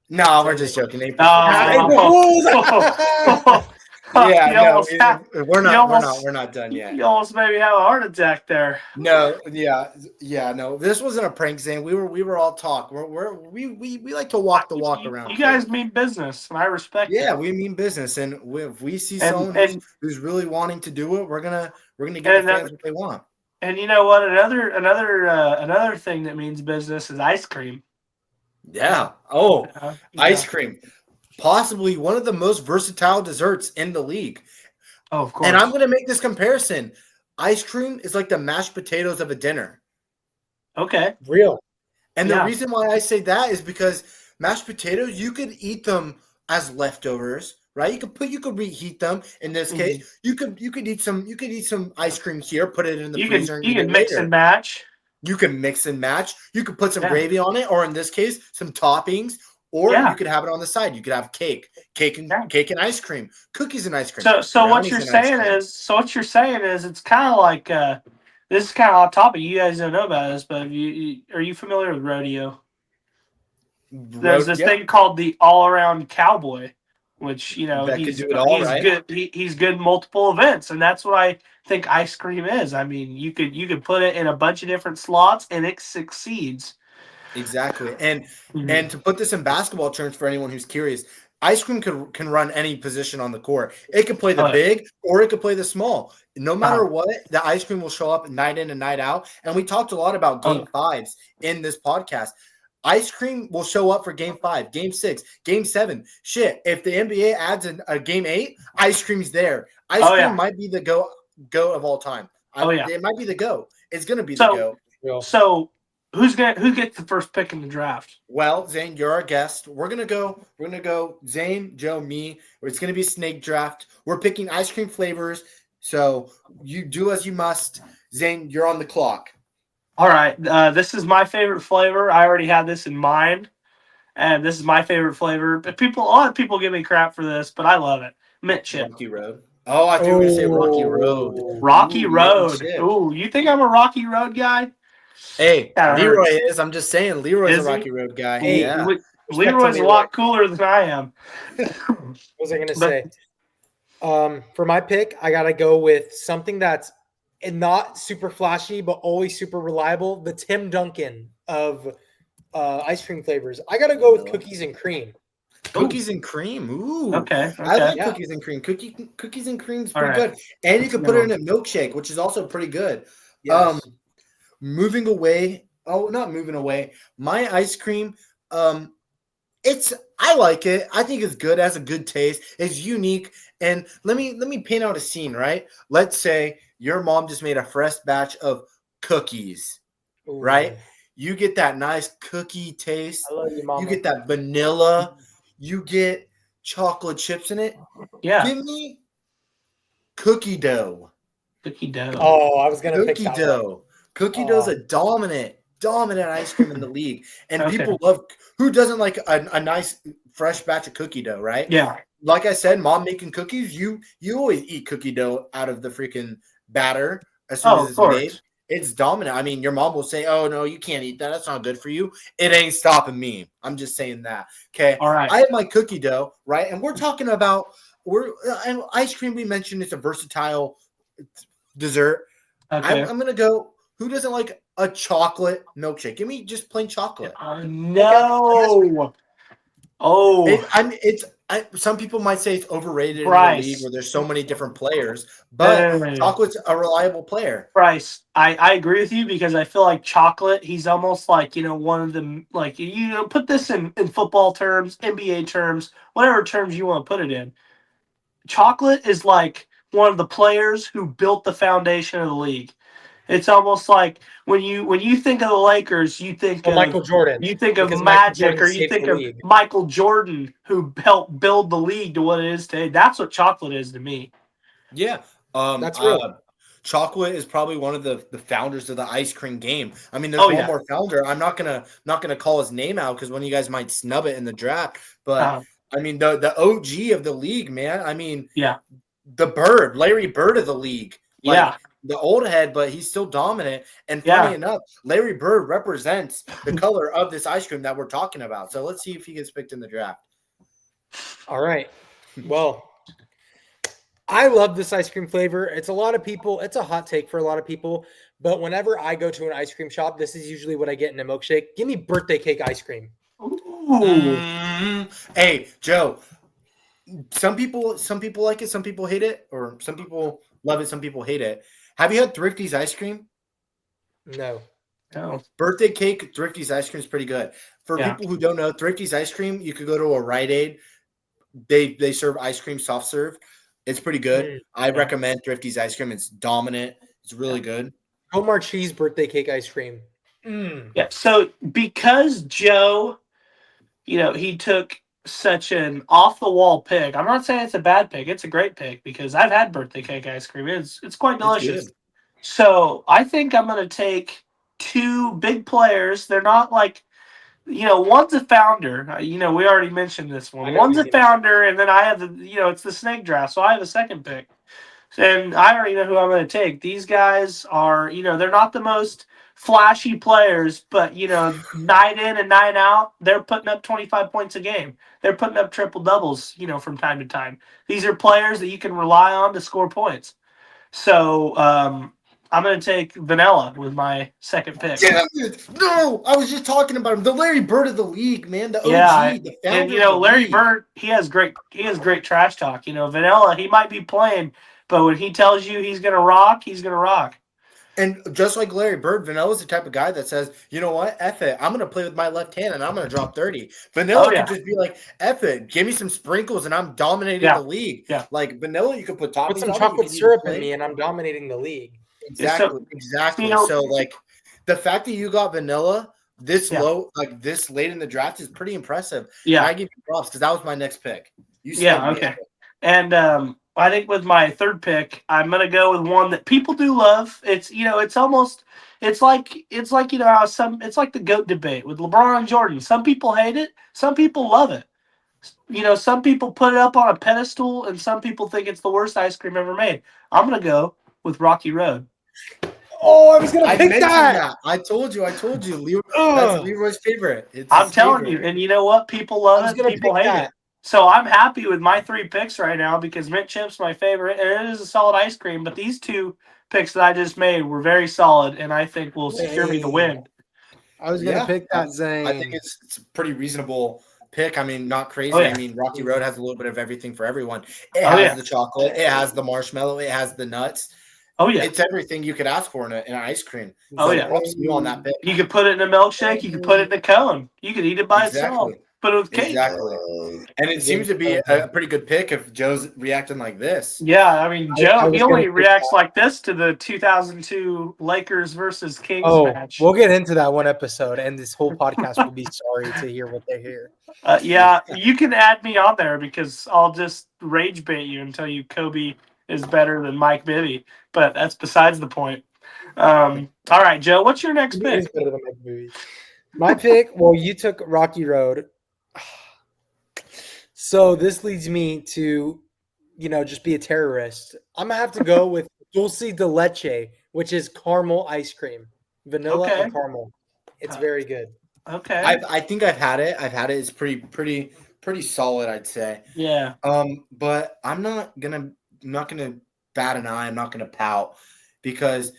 No, we're just joking. April Oh. Fool's. Yeah, You no, almost had- we're not done yet. You almost made me have a heart attack there. No, no. This wasn't a prank, Zane. We were all talk. We like to walk the walk around. You guys mean business, and I respect it. Yeah, we mean business, and if we see And- someone and- who's really wanting to do it, we're gonna give And the fans what they want. And you know what? Another thing that means business is ice cream. Yeah. Oh, Yeah. ice cream. possibly one of the most versatile desserts in the league. Oh, of course. And I'm going to make this comparison. Ice cream is like the mashed potatoes of a dinner. Okay. Real. And the Yeah. reason why I say that is because mashed potatoes, you could eat them as leftovers, right? You could reheat them. In this case, you could eat some ice cream here, put it in the freezer, and You eat can it mix later. and match. You can mix and match. You could put some Yeah. gravy on it, or in this case, some toppings, or Yeah. you could have it on the side. You could have cake and ice cream, cookies and ice cream. So what brownies you're and ice saying cream. is it's kind of like this is kind of off topic. You guys don't know about this, but are you familiar with rodeo? There's this Yeah, thing called the all-around cowboy, which that could he's do it all, he's right? good. He's good in multiple events, and that's what I think ice cream is. I mean, you could put it in a bunch of different slots, and it succeeds. Exactly. And to put this in basketball terms for anyone who's curious, ice cream can run any position on the court. It could play the big or it could play the small. No matter what, the ice cream will show up night in and night out. And we talked a lot about game fives in this podcast. Ice cream will show up for game 5, game 6, game 7. Shit, if the NBA adds a game 8, ice cream's there. Ice cream might be the go of all time. It might be the go. It's going to be the go. So who gets the first pick in the draft? Well, Zane, you're our guest. We're gonna go Zane, Joe, me. It's gonna be a snake draft. We're picking ice cream flavors. So you do as you must. Zane, you're on the clock. All right. This is my favorite flavor. I already had this in mind, and this is my favorite flavor. But a lot of people give me crap for this, but I love it. Mint chip. Rocky Road. Oh, I thought you were gonna say Rocky Road. Rocky Ooh, Road. mint chip. Ooh, you think I'm a Rocky Road guy? Hey, That Leroy hurts. is. I'm just saying, Leroy's Is a he? Rocky Road guy. Hey, Yeah. Leroy's a lot cooler than I am. What was I going to say? For my pick, I got to go with something that's not super flashy, but always super reliable. The Tim Duncan of ice cream flavors. I got to go with cookies and cream. Cookies and cream. Ooh. Okay. I like cookies and cream. Cookies and cream is pretty good. And you can put it in a milkshake, which is also pretty good. Yes. Moving away. Oh, not moving away. My ice cream, I like it. I think it's good. It has a good taste. It's unique. And let me paint out a scene, right? Let's say your mom just made a fresh batch of cookies, right? You get that nice cookie taste. I love you, Mama. You get that vanilla. You get chocolate chips in it. Yeah. Give me cookie dough. Cookie dough. Oh, I was going to pick that dough. one. Cookie dough's a dominant ice cream in the league. And people love, who doesn't like a nice fresh batch of cookie dough, right? Yeah. Like I said, mom making cookies, you always eat cookie dough out of the freaking batter as soon as it's made. It's dominant. I mean, your mom will say, "Oh no, you can't eat that. That's not good for you." It ain't stopping me. I'm just saying that. Okay. All right. I have my cookie dough, right? And we're talking about and ice cream. We mentioned it's a versatile dessert. Okay. I'm gonna go. Who doesn't like a chocolate milkshake? Give me just plain chocolate. No. Some people might say it's overrated Bryce. in the league where there's so many different players, but chocolate's a reliable player. Bryce, I agree with you because I feel like chocolate, he's almost like, one of them, like, put this in football terms, NBA terms, whatever terms you want to put it in. Chocolate is like one of the players who built the foundation of the league. It's almost like when you think of the Lakers, you think of Michael Jordan. You think of Because Magic, or you think of Michael Jordan, who helped build the league to what it is today. That's what chocolate is to me. Yeah, that's real. Chocolate is probably one of the founders of the ice cream game. I mean, there's one more founder. I'm not gonna call his name out because one of you guys might snub it in the draft. But I mean, the OG of the league, man. I mean, the Bird, Larry Bird of the league. The old head, but he's still dominant. And funny enough, Larry Bird represents the color of this ice cream that we're talking about. So let's see if he gets picked in the draft. All right. Well, I love this ice cream flavor. It's a hot take for a lot of people. But whenever I go to an ice cream shop, this is usually what I get in a milkshake. Give me birthday cake ice cream. Hey, Joe. Some people like it, some people hate it, or some people love it, some people hate it. Have you had Thrifty's ice cream? No. Birthday cake, Thrifty's ice cream is pretty good. For people who don't know, Thrifty's ice cream, you could go to a Rite Aid, they serve ice cream soft serve. It's pretty good. I yeah. recommend Thrifty's ice cream. It's dominant. It's really good. Omar cheese birthday cake ice cream. Yeah. So because Joe, he took such an off the wall pick. I'm not saying it's a bad pick. It's a great pick because I've had birthday cake ice cream. It's quite delicious. good. So I think I'm going to take two big players. They're not like, one's a founder. We already mentioned this I one. know One's who a you mean. founder, and then I have it's the snake draft. So I have a second pick. And I already know who I'm going to take. These guys are, they're not the most flashy players, but, night in and night out, they're putting up 25 points a game. They're putting up triple doubles, from time to time. These are players that you can rely on to score points. So I'm going to take Vanilla with my second pick. Damn it. No, I was just talking about him. The Larry Bird of the league, man. The OG, the founder and of the Larry league. Bird, he has great trash talk. Vanilla, he might be playing, but when he tells you he's gonna rock, he's gonna rock. And just like Larry Bird, Vanilla's the type of guy that says, you know what, F it. I'm going to play with my left hand and I'm going to drop 30. Vanilla could just be like, F it. Give me some sprinkles and I'm dominating the league. Yeah. Like Vanilla, you could put toppings Put some on it, chocolate syrup in me and I'm dominating the league. Exactly. So like the fact that you got Vanilla this low, like this late in the draft is pretty impressive. Yeah. And I give you props because that was my next pick. Okay. And I think with my third pick, I'm gonna go with one that people do love. It's it's like how it's like the GOAT debate with LeBron and Jordan. Some people hate it, some people love it. Some people put it up on a pedestal, and some people think it's the worst ice cream ever made. I'm gonna go with Rocky Road. Oh, I was gonna pick that. I told you. That's Leroy's favorite. I'm telling you, and you know what? People love it. People hate it. So I'm happy with my three picks right now because mint chip's my favorite, and it is a solid ice cream. But these two picks that I just made were very solid, and I think will secure me the win. I was gonna pick that, Zane. I think it's a pretty reasonable pick. I mean, not crazy. I mean, Rocky Road has a little bit of everything for everyone. It has the chocolate, it has the marshmallow, it has the nuts. Oh yeah, it's everything you could ask for in an ice cream. Oh yeah, you on that pick. You could put it in a milkshake. You could put it in a cone. You could eat it by itself. Put it with cake. Exactly. And it seems to be a pretty good pick if Joe's reacting like this. Yeah, I mean, Joe, he only reacts like this to the 2002 Lakers versus Kings match. We'll get into that one episode, and this whole podcast will be sorry to hear what they hear. Yeah, you can add me on there because I'll just rage bait you and tell you Kobe is better than Mike Bibby, but that's besides the point. All right, Joe, what's your next pick? Better than Mike Bibby. My pick, well, you took Rocky Road. So this leads me to, just be a terrorist. I'm going to have to go with dulce de leche, which is caramel ice cream. Vanilla and caramel. It's very good. Okay. I think I've had it. It's pretty solid, I'd say. Yeah. But I'm not gonna bat an eye. I'm not gonna pout because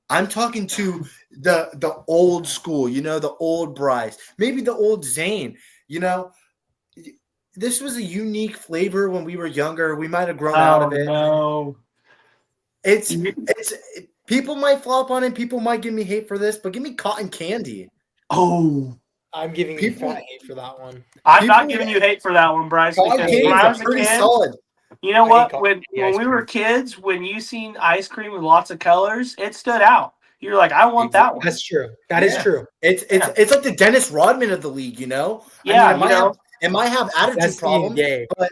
I'm talking to the old school, the old Bryce, maybe the old Zane, This was a unique flavor when we were younger. We might have grown out of it. No. It's people might flop on it. People might give me hate for this, but give me cotton candy. Oh, I'm giving you fat hate for that one. I'm not giving you hate for that one, Bryce. Because when I was a kid, solid. You know what? When we were kids, when you seen ice cream with lots of colors, it stood out. You're like, I want that one. That's true. That is true. It's like the Dennis Rodman of the league, Yeah, I mean, it might have attitude problems, but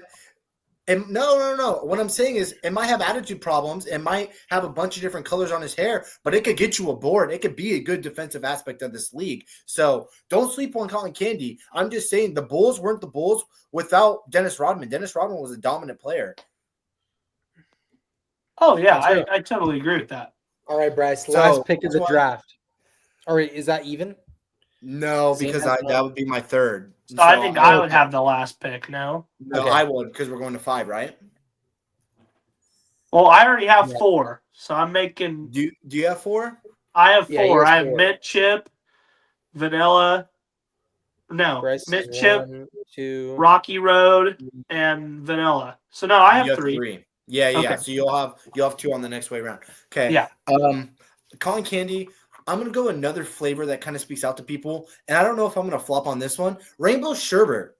no. What I'm saying is it might have attitude problems. It might have a bunch of different colors on his hair, but it could get you aboard. It could be a good defensive aspect of this league. So don't sleep on cotton candy. I'm just saying the Bulls weren't the Bulls without Dennis Rodman. Dennis Rodman was a dominant player. Oh, yeah, I totally agree with that. All right, Bryce, last pick of the draft. All right, is that even? No, because that would be my third. So I think I would have the last pick. No, I would because we're going to 5, right? Well, I already have 4, so I'm making. Do you have 4? I have 4. I have mint chip, vanilla. No, Bryce mint chip, 1, 2, Rocky Road, and vanilla. So no, I have 3. Yeah. Okay. So you'll have 2 on the next way around. Okay. Yeah. Cotton candy. I'm gonna go another flavor that kind of speaks out to people, and I don't know if I'm gonna flop on this one. Rainbow sherbet.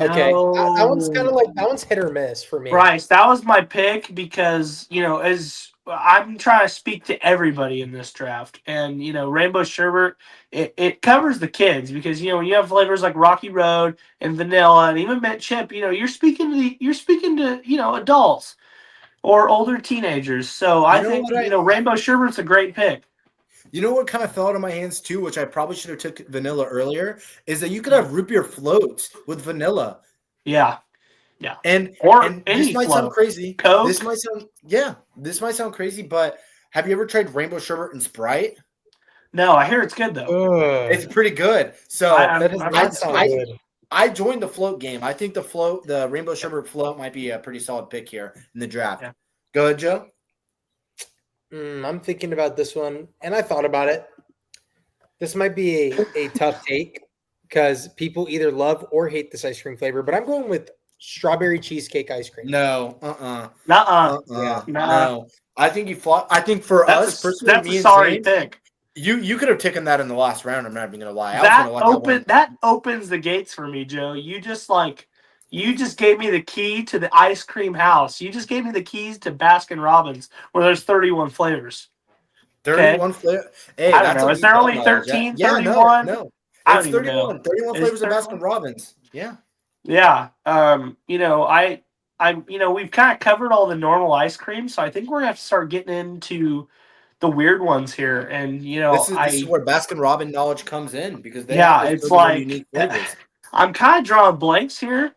Okay, that one's kind of No. like that one's hit or miss for me. Bryce, that was my pick because, as I'm trying to speak to everybody in this draft. And, Rainbow Sherbet, it covers the kids because, when you have flavors like Rocky Road and vanilla and even mint chip, you're speaking to adults or older teenagers. So I You know think, what Rainbow Sherbet's a great pick. You know what kind of fell out of my hands too, which I probably should have took vanilla earlier, is that you could have root beer floats with vanilla. Yeah. Yeah. And Or and any this might sound float. crazy. Coke. This might sound crazy, but have you ever tried rainbow sherbet and Sprite? No, I hear it's good though. It's pretty good. So That does I've not heard sound it's good. I joined the float game. I think the rainbow sherbet float might be a pretty solid pick here in the draft. Yeah. Go ahead, Joe. I'm thinking about this one, and I thought about it. This might be a tough take because people either love or hate this ice cream flavor, but I'm going with strawberry cheesecake ice cream. No, Nuh-uh. Yeah. no. I think you fought. I think for us personally, That's me a and sorry Zane, pick. you could have taken that in the last round. I'm not even gonna lie. I was gonna let that one. That opens the gates for me, Joe. You just gave me the key to the ice cream house. You just gave me the keys to Baskin Robbins, where there's 31 flavors. Okay, 31 flavor. Hey, I don't that's know. a Is there only knowledge. 13, Yeah, 31? no. I It's don't even know. 31. 31 Is flavors of 31? Baskin Robbins. Yeah. Yeah. We've kind of covered all the normal ice cream, so I think we're gonna have to start getting into the weird ones here. And This is where Baskin Robbins knowledge comes in because they have yeah, those it's 31 like unique flavors. I'm kind of drawing blanks here,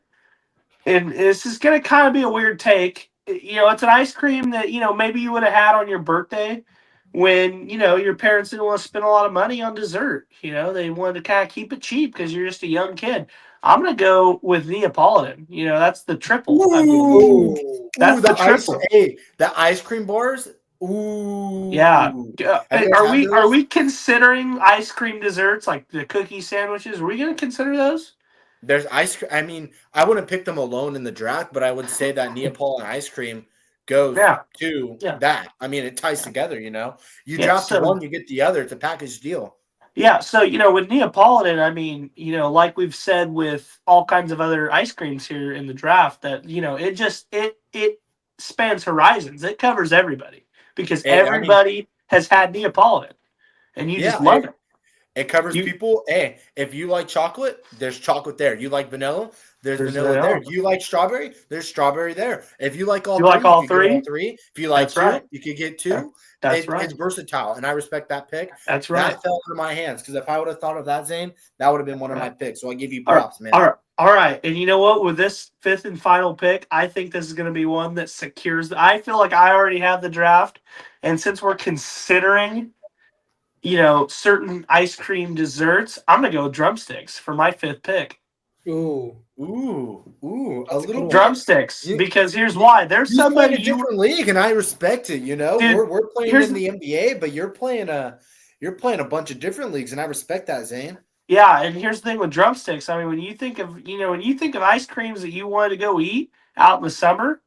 and this is gonna kind of be a weird take. It's an ice cream that maybe you would have had on your birthday when your parents didn't want to spend a lot of money on dessert. They wanted to kind of keep it cheap because you're just a young kid. I'm gonna go with Neapolitan. That's the triple. I mean, Ooh, that's the ice. triple. Hey, the ice cream bars. Ooh. Yeah. Have you guys Are had we are those? we considering ice cream desserts like the cookie sandwiches? Are we gonna consider those? There's ice cream. I mean, I wouldn't pick them alone in the draft, but I would say that Neapolitan ice cream goes Yeah. to Yeah. that. I mean, it ties together, You Yeah, draft so- one, you get the other. It's a package deal. Yeah, so with Neapolitan, I mean, like we've said with all kinds of other ice creams here in the draft, that it spans horizons. It covers everybody because Hey, I mean, everybody has had Neapolitan, and you just yeah, love it. it covers You- people. Hey, if you like chocolate, there's chocolate there. You like vanilla, there's vanilla vanilla. there. You like strawberry, there's strawberry there. If you like all You three, like all you could get all three? three. If you like That's two, right. you could get two. That's right. It's versatile, and I respect that pick. That's right. That fell into my hands because if I would have thought of that, Zane, that would have been one of my picks. So I give you All right, props, man. all right. And you know what? With this fifth and final pick, I think this is going to be one that secures. I feel like I already have the draft, and since we're considering, certain ice cream desserts, I'm going to go with drumsticks for my fifth pick. Ooh. A That's a good little one. Drumsticks, because here's why. There's He's somebody playing a different league, and I respect it. Dude, we're playing here's in the NBA, but you're playing a bunch of different leagues, and I respect that, Zane. Yeah, and here's the thing with drumsticks. I mean, when you think of ice creams that you wanted to go eat out in the summer,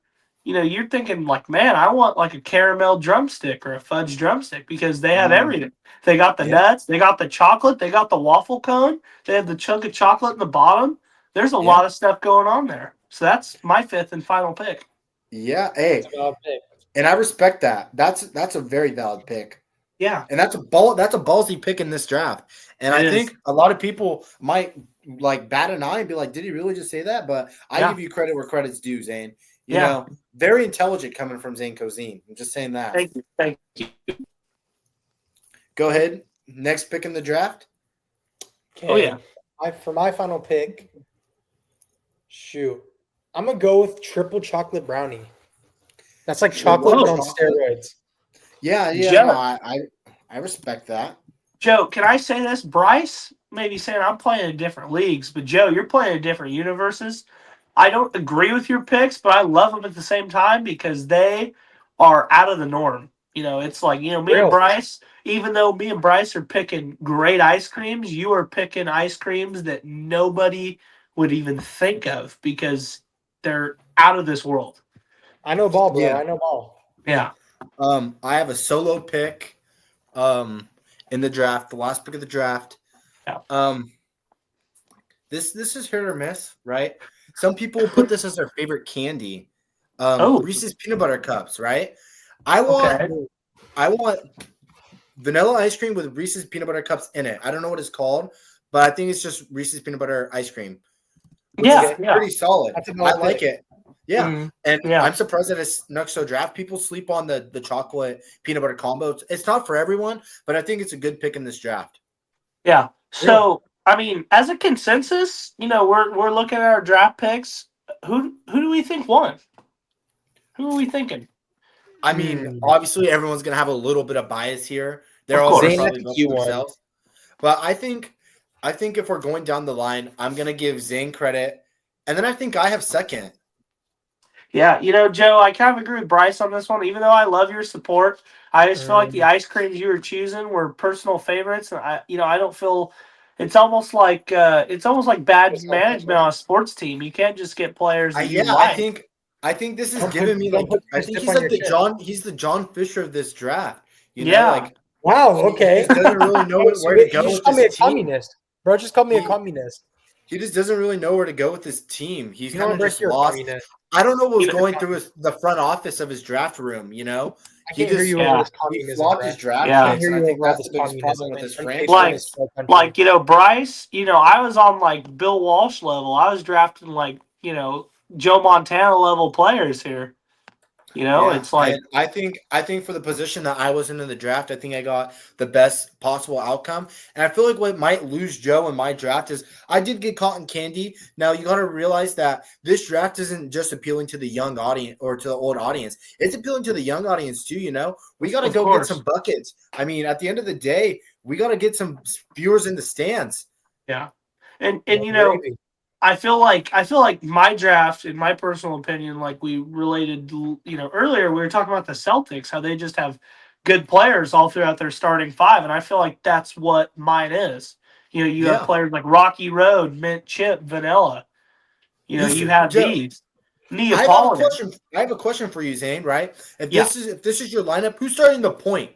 you're thinking like, man, I want like a caramel drumstick or a fudge drumstick because they have everything. They got the nuts, they got the chocolate, they got the waffle cone, they have the chunk of chocolate in the bottom. There's a lot of stuff going on there. So that's my fifth and final pick. Yeah, hey, That's a valid pick. and I respect that. That's a very valid pick. Yeah. And that's a ballsy pick in this draft. And It I is. think a lot of people might like bat an eye and be like, did he really just say that? But I give you credit where credit's due, Zane. You know, very intelligent coming from Zane Cozine. I'm just saying that. Thank you. Go ahead. Next pick in the draft. Okay. Oh, yeah. For my final pick, I'm gonna go with triple chocolate brownie. That's like chocolate but on steroids. Yeah, Joe. no, I respect that. Joe, can I say this? Bryce may be saying I'm playing in different leagues, but Joe, you're playing in different universes. I don't agree with your picks, but I love them at the same time because they are out of the norm. It's like, me and Bryce, even though me and Bryce are picking great ice creams, you are picking ice creams that nobody would even think of because they're out of this world. I know ball, bro. Yeah. I know ball. Yeah. I have a solo pick in the draft, the last pick of the draft. Yeah. This is hit or miss, right? Some people put this as their favorite candy. Oh, Reese's peanut butter cups, right? I want okay. I want vanilla ice cream with Reese's peanut butter cups in it. I don't know what it's called, but I think it's just Reese's peanut butter ice cream, which is Yeah, Okay. yeah, pretty solid. That's I about like it. Yeah. Mhm. And yeah, I'm surprised that it's snuck so draft. People sleep on the chocolate peanut butter combo. It's not for everyone, but I think it's a good pick in this draft. yeah. Yeah. So, I mean, as a consensus, we're looking at our draft picks. Who do we think won? Who are we thinking? I mean, Hmm. obviously everyone's gonna have a little bit of bias here. They're Of all gonna course. Zane, I probably think vote you for won. themselves. But I think if we're going down the line, I'm gonna give Zane credit. And then I think I have second. Yeah, Joe, I kind of agree with Bryce on this one. Even though I love your support, I just feel like the ice creams you were choosing were personal favorites, and I don't feel it's almost like bad management on a sports team. You can't just get players that you Yeah, like. I think this is Don't giving put, me don't like put I Chris think Dip he's on like your shit. he's the John Fisher of this draft. Yeah, Like Wow. he Okay. just doesn't really know Oh, so where to you go just with called me this a team. communist, bro. Just called me a He- communist. He just doesn't really know where to go with this team. He's You know kind what, of Bryce? just You're a lost. communist. I don't know what was You know- going through the front office of his draft room. I He can't hear just you Yeah. over this he communism, flopped bro. his draft Yeah. I can't picks, hear and I you think over all that's this the biggest communism, problem with man. this Explain franchise. this to our country. Bryce. I was on like Bill Walsh level. I was drafting like Joe Montana level players here. Yeah, It's like and I think for the position that I was in the draft, I think I got the best possible outcome. And I feel like what might lose Joe in my draft is I did get cotton candy. Now you got to realize that this draft isn't just appealing to the young audience or to the old audience. It's appealing to the young audience too. We got to Of go get course. some buckets. I mean, at the end of the day, we got to get some viewers in the stands. yeah, and Yeah, gravy. I feel like my draft, in my personal opinion, like we related, earlier we were talking about the Celtics, how they just have good players all throughout their starting five, and I feel like that's what mine is. You have Yeah. players like Rocky Road, Mint Chip, Vanilla. You have Joe, these I have a Neapolitan. question. I have a question for you, Zane. Right? Yeah, If this is your lineup, who's starting the point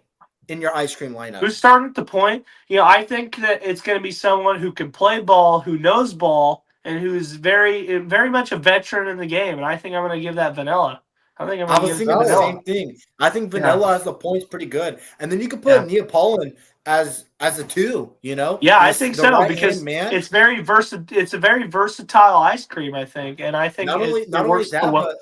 in your ice cream lineup? who's starting at the point? I think that it's going to be someone who can play ball, who knows ball, and who's very much a veteran in the game. And I think I'm going to give that Vanilla. I think I'm I going to was give thinking the Vanilla. same thing. I think Yeah. Vanilla has the points pretty good, and then you could Yeah. put Neapolitan as a two. Yeah, I think The so right because hand man. it's It's a very versatile ice cream, I think, and I think it Not only works the that, way.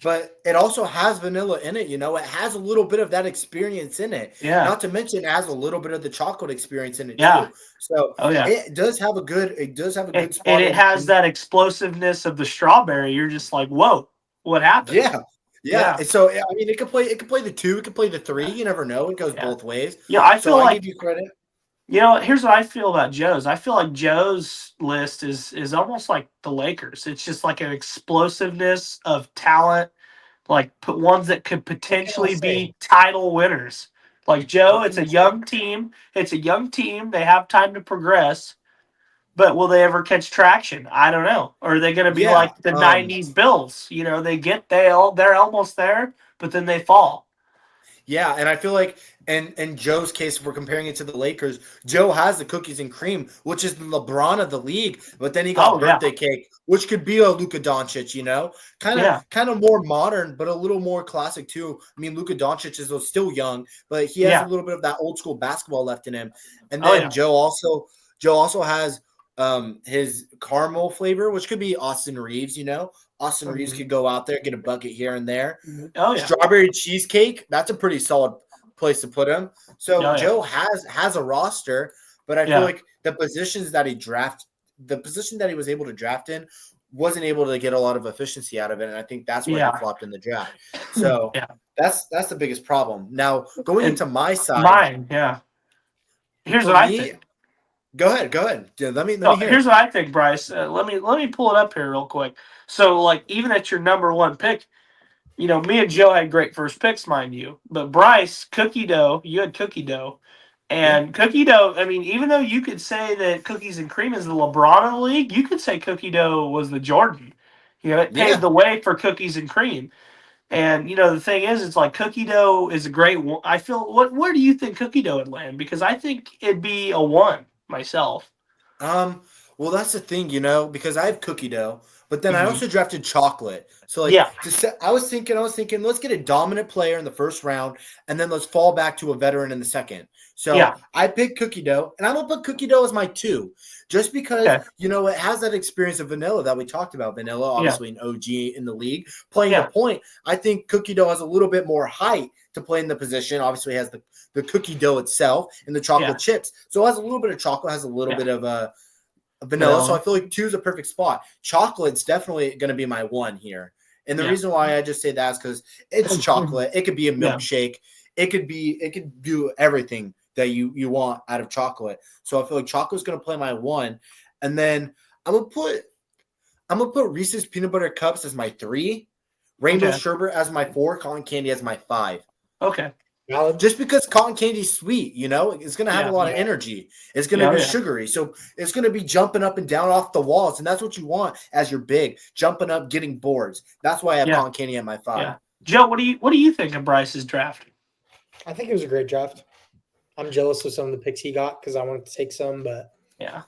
but it also has vanilla in it. It has a little bit of that experience in it. Yeah, Not to mention it has a little bit of the chocolate experience in it yeah, too. So oh yeah, it does have a good spot. and it has that explosiveness of the strawberry. You're just like, whoa, what happened? Yeah. Yeah. Yeah, And so I mean it could play the two, it could play the three. You never know. It goes yeah, both ways. yeah. I So feel I like give you credit. here's what I feel about Joe's. I feel like Joe's list is almost like the Lakers. It's just like an explosiveness of talent, like put ones that could What can I potentially say? be title winners. Like Joe, What it's can I a say? young team. It's a young team. They have time to progress, but will they ever catch traction? I don't know. Or are they going to be Yeah. like the '90s Bills? They're almost there, but then they fall. Yeah, and I feel like in Joe's case, if we're comparing it to the Lakers, Joe has the cookies and cream, which is the LeBron of the league, but then he got Oh yeah, birthday cake, which could be a Luka Doncic, yeah, kind of more modern, but a little more classic too. I mean, Luka Doncic is still young, but he has a yeah. little bit of that old school basketball left in him. And Oh then yeah. Joe also has his caramel flavor, which could be Austin Reeves. Austin Reeves could go out there, get a bucket here and there. Oh yeah. Strawberry cheesecake, that's a pretty solid place to put him. So Oh, yeah. Joe has a roster, but I feel Yeah. like the position that he was able to draft in wasn't able to get a lot of efficiency out of it. And I think that's why Yeah. he flopped in the draft. So Yeah. that's the biggest problem. Now going And into my side, Mine, yeah. Here's for what I me, think. go ahead. Yeah, let me No, hear. here's what I think, Bryce. Let me pull it up here real quick. So, like, even at your number one pick, me and Joe had great first picks, mind you. But Bryce, Cookie Dough, you had Cookie Dough. And Cookie Dough, I mean, even though you could say that Cookies and Cream is the LeBron of the league, you could say Cookie Dough was the Jordan. It Yeah. paved the way for Cookies and Cream. And the thing is, it's like Cookie Dough is a great one. I feel where do you think Cookie Dough would land? Because I think it'd be a one myself. Well, that's the thing, because I have cookie dough, but then I Mhm. also drafted chocolate. So like Yeah. I was thinking, let's get a dominant player in the first round, and then let's fall back to a veteran in the second. So Yeah. I picked cookie dough, and I'm gonna put cookie dough as my 2, just because Okay. it has that experience of vanilla that we talked about. Vanilla, obviously an OG in the league, playing Yeah. the point. I think cookie dough has a little bit more height to play in the position. Obviously, has the cookie dough itself and the chocolate chips, so it has a little bit of chocolate, has a little bit of vanilla. So I feel like 2 is a perfect spot. Chocolate's definitely going to be my 1 here. And the reason why I just say that is because it's chocolate. It could be a milkshake. It could do everything that you want out of chocolate. So I feel like chocolate's going to play my 1. And then I'm gonna put Reese's peanut butter cups as my 3, rainbow sherbet as my 4, cotton candy as my 5. Okay. Just because cotton candy's sweet, it's going to have a lot of energy. It's going to be sugary. So it's going to be jumping up and down off the walls. And that's what you want as you're big, jumping up, getting boards. That's why I have cotton candy at my 5. Yeah. Joe, what do you think of Bryce's draft? I think it was a great draft. I'm jealous of some of the picks he got because I wanted to take some, but yeah.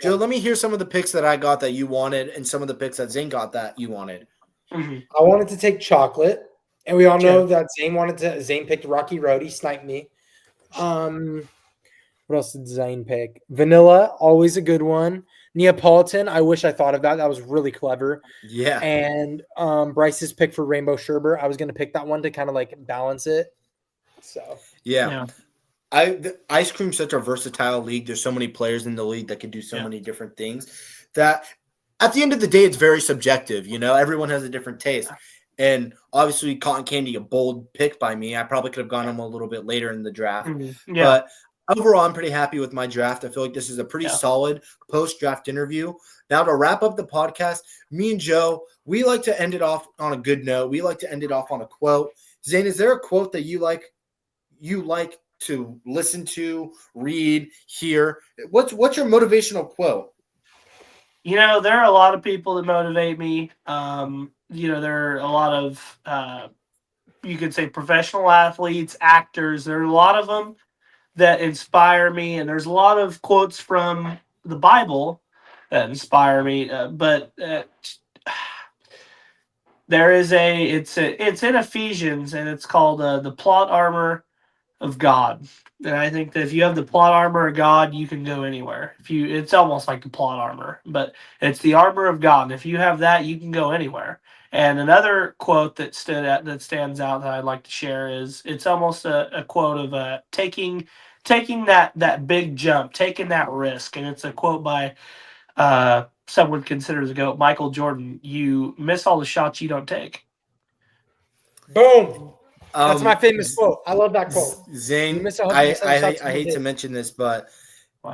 Joe, let me hear some of the picks that I got that you wanted and some of the picks that Zane got that you wanted. I wanted to take chocolate. And we all know that Zane picked Rocky Road. He sniped me. What else did Zane pick? Vanilla, always a good one. Neapolitan, I wish I thought of that. That was really clever. Yeah. And Bryce's pick for Rainbow Sherbet, I was going to pick that one to kind of like balance it. So yeah. Ice cream's such a versatile league. There's so many players in the league that can do so many different things that at the end of the day, it's very subjective. Everyone has a different taste. And obviously, cotton candy, a bold pick by me. I probably could have gone him a little bit later in the draft. But overall, I'm pretty happy with my draft. I feel like this is a pretty solid post-draft interview. Now, to wrap up the podcast, me and Joe, we like to end it off on a good note. We like to end it off on a quote. Zane, is there a quote that you like to listen to, read, hear? What's your motivational quote? There are a lot of people that motivate me. There are a lot of, you could say, professional athletes, actors. There are a lot of them that inspire me, and there's a lot of quotes from the Bible that inspire me. But there is it's in Ephesians, and it's called the plot armor of God. And I think that if you have the plot armor of God, you can go anywhere. It's almost like the plot armor, but it's the armor of God. And if you have that, you can go anywhere. And another quote that stands out that I'd like to share is it's almost a quote of taking that big jump, taking that risk. And it's a quote by someone considers a GOAT, Michael Jordan. You miss all the shots you don't take. boom. That's my famous quote. I love that quote. Zane, I hate to mention this, but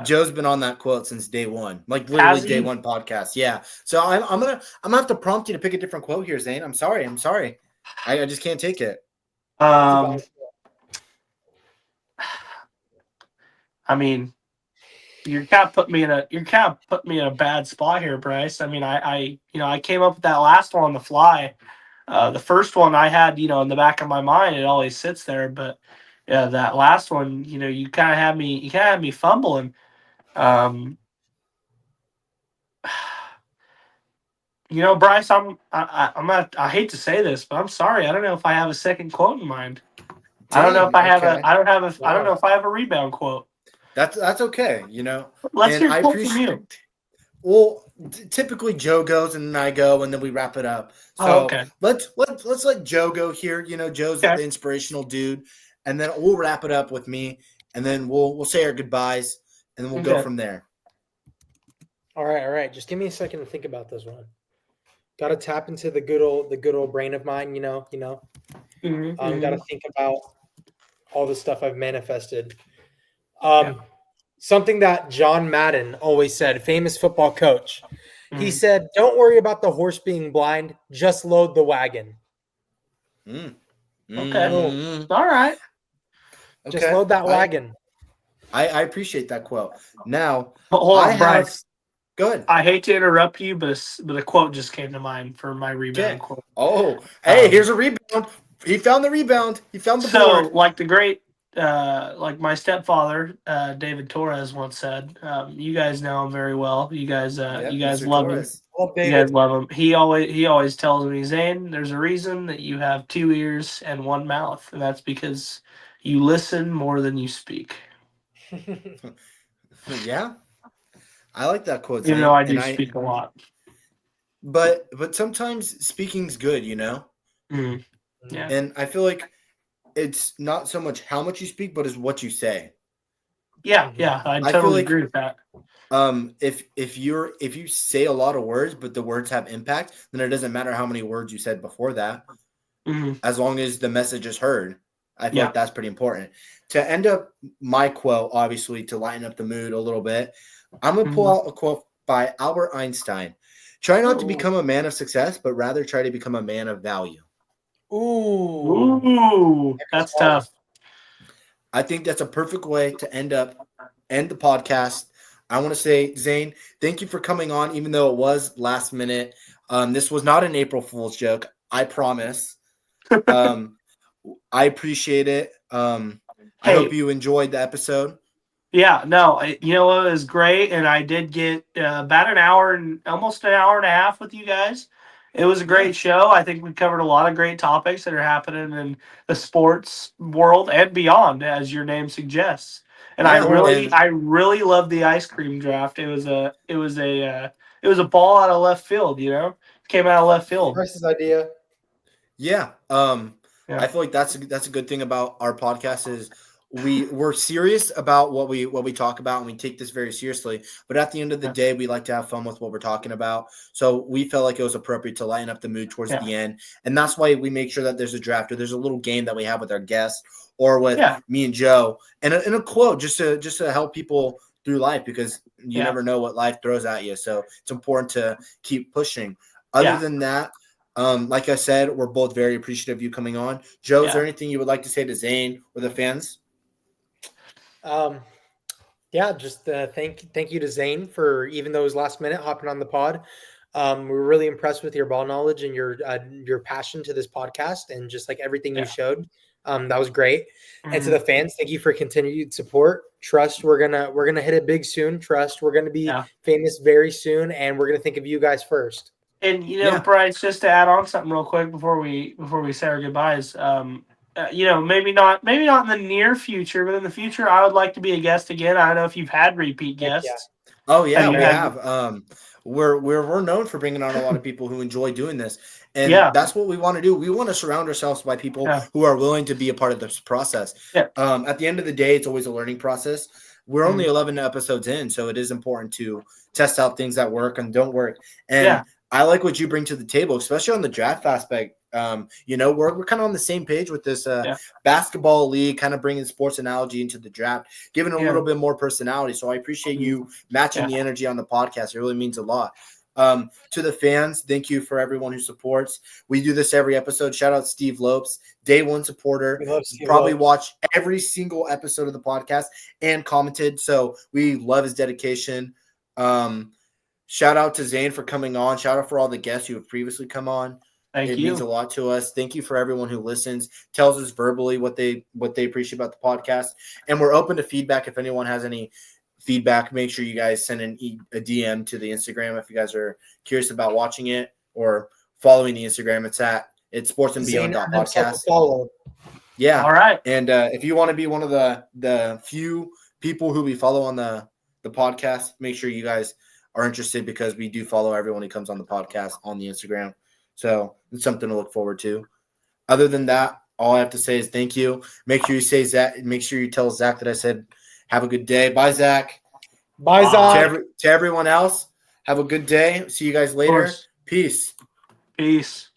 Joe's been on that quote since day one, like literally day one podcast. Yeah. So I'm gonna have to prompt you to pick a different quote here, Zane. I'm sorry. I just can't take it. I mean, you're kind of put me in a bad spot here, Bryce. I mean, I came up with that last one on the fly. The first one I had, in the back of my mind, it always sits there. But that last one, you kind of had me fumbling. Bryce, I hate to say this, but I'm sorry. I don't know if I have a second quote in mind. I don't know if I have I don't know if I have a rebound quote. That's okay. Let's hear quote from you. Well, typically Joe goes and then I go and then we wrap it up. So let's let Joe go here. Joe's the inspirational dude, and then we'll wrap it up with me, and then we'll say our goodbyes, and then we'll go from there. All right. Just give me a second to think about this one. Got to tap into the good old brain of mine. Got to think about all the stuff I've manifested. Something that John Madden always said, famous football coach. He said, "Don't worry about the horse being blind. Just load the wagon." Okay. All right. Just load that wagon. I appreciate that quote. Now, hold on, Bryce. Go ahead. I hate to interrupt you, but a quote just came to mind for my rebound quote. Oh, hey, here's a rebound. He found the rebound. He found the board. Like the great like my stepfather, David Torres, once said. You guys know him very well. You guys Yep, Mr. love him. Torres. Love You David. guys love him. He always tells me, Zane, there's a reason that you have 2 ears and 1 mouth, and that's because you listen more than you speak. Yeah, I like that quote, Even Zane. though I do And speak a lot. but sometimes speaking's good, you know. Mm. Yeah. And I feel like it's not so much how much you speak, but is what you say. Yeah, I I feel totally like agree with that. if you say a lot of words, but the words have impact, then it doesn't matter how many words you said before that, as long as the message is heard. I feel Yeah. like that's pretty important. To end up my quote, obviously, to lighten up the mood a little bit, I'm gonna pull out a quote by Albert Einstein. Try not to become a man of success, but rather try to become a man of value. Ooh. Ooh, that's tough. I think that's a perfect way to end the podcast. I want to say, Zane, thank you for coming on, even though it was last minute. This was not an April Fool's joke. I promise. I appreciate it. I hope you enjoyed the episode. Yeah, no, you know what, it was great, and I did get about an hour and almost an hour and a half with you guys. It was a great show. I think we covered a lot of great topics that are happening in the sports world and beyond, as your name suggests. And I really loved the ice cream draft. It was a ball out of left field. You know, came out of left field. Bryce's idea. Yeah. I feel like that's a good thing about our podcast is we're serious about what we talk about, and we take this very seriously. But at the end of the day, we like to have fun with what we're talking about. So we felt like it was appropriate to lighten up the mood towards the end, and that's why we make sure that there's a draft or there's a little game that we have with our guests or with me and Joe, and a quote just to help people through life, because you never know what life throws at you. So it's important to keep pushing. Other than that, like I said, we're both very appreciative of you coming on. Joe, is there anything you would like to say to Zane or the fans? Just thank you to Zane for, even though it was last minute, hopping on the pod. We were really impressed with your ball knowledge and your passion to this podcast, and just like everything you showed. That was great. And to the fans, thank you for continued support. Trust we're gonna hit it big soon. Trust we're gonna be famous very soon, and we're gonna think of you guys first. And Bryce, just to add on something real quick before we say our goodbyes. Maybe not in the near future, but in the future, I would like to be a guest again. I don't know if you've had repeat guests. Oh yeah, we have. We're known for bringing on a lot of people who enjoy doing this, and that's what we want to do. We want to surround ourselves by people who are willing to be a part of this process. At the end of the day, it's always a learning process. We're only 11 episodes in, so it is important to test out things that work and don't work. And I like what you bring to the table, especially on the draft aspect. We're kind of on the same page with this basketball league, kind of bringing sports analogy into the draft, giving a little bit more personality. So I appreciate you matching the energy on the podcast. It really means a lot. To the fans, thank you for everyone who supports. We do this every episode. Shout out Steve Lopes, day one supporter. Probably watched every single episode of the podcast and commented. So we love his dedication. Shout out to Zane for coming on. Shout out for all the guests who have previously come on. It means a lot to us. Thank you for everyone who listens, tells us verbally what they appreciate about the podcast. And we're open to feedback. If anyone has any feedback, make sure you guys send a DM to the Instagram if you guys are curious about watching it or following the Instagram. It's Sports and Beyond podcast. Yeah. All right. And if you want to be one of the few people who we follow on the podcast, make sure you guys are interested, because we do follow everyone who comes on the podcast on the Instagram. So it's something to look forward to. Other than that, all I have to say is thank you. Make sure you say Zach. Make sure you tell Zach that I said have a good day. Bye, Zach. Bye, Zach. To everyone else, have a good day. See you guys later. Peace. Peace.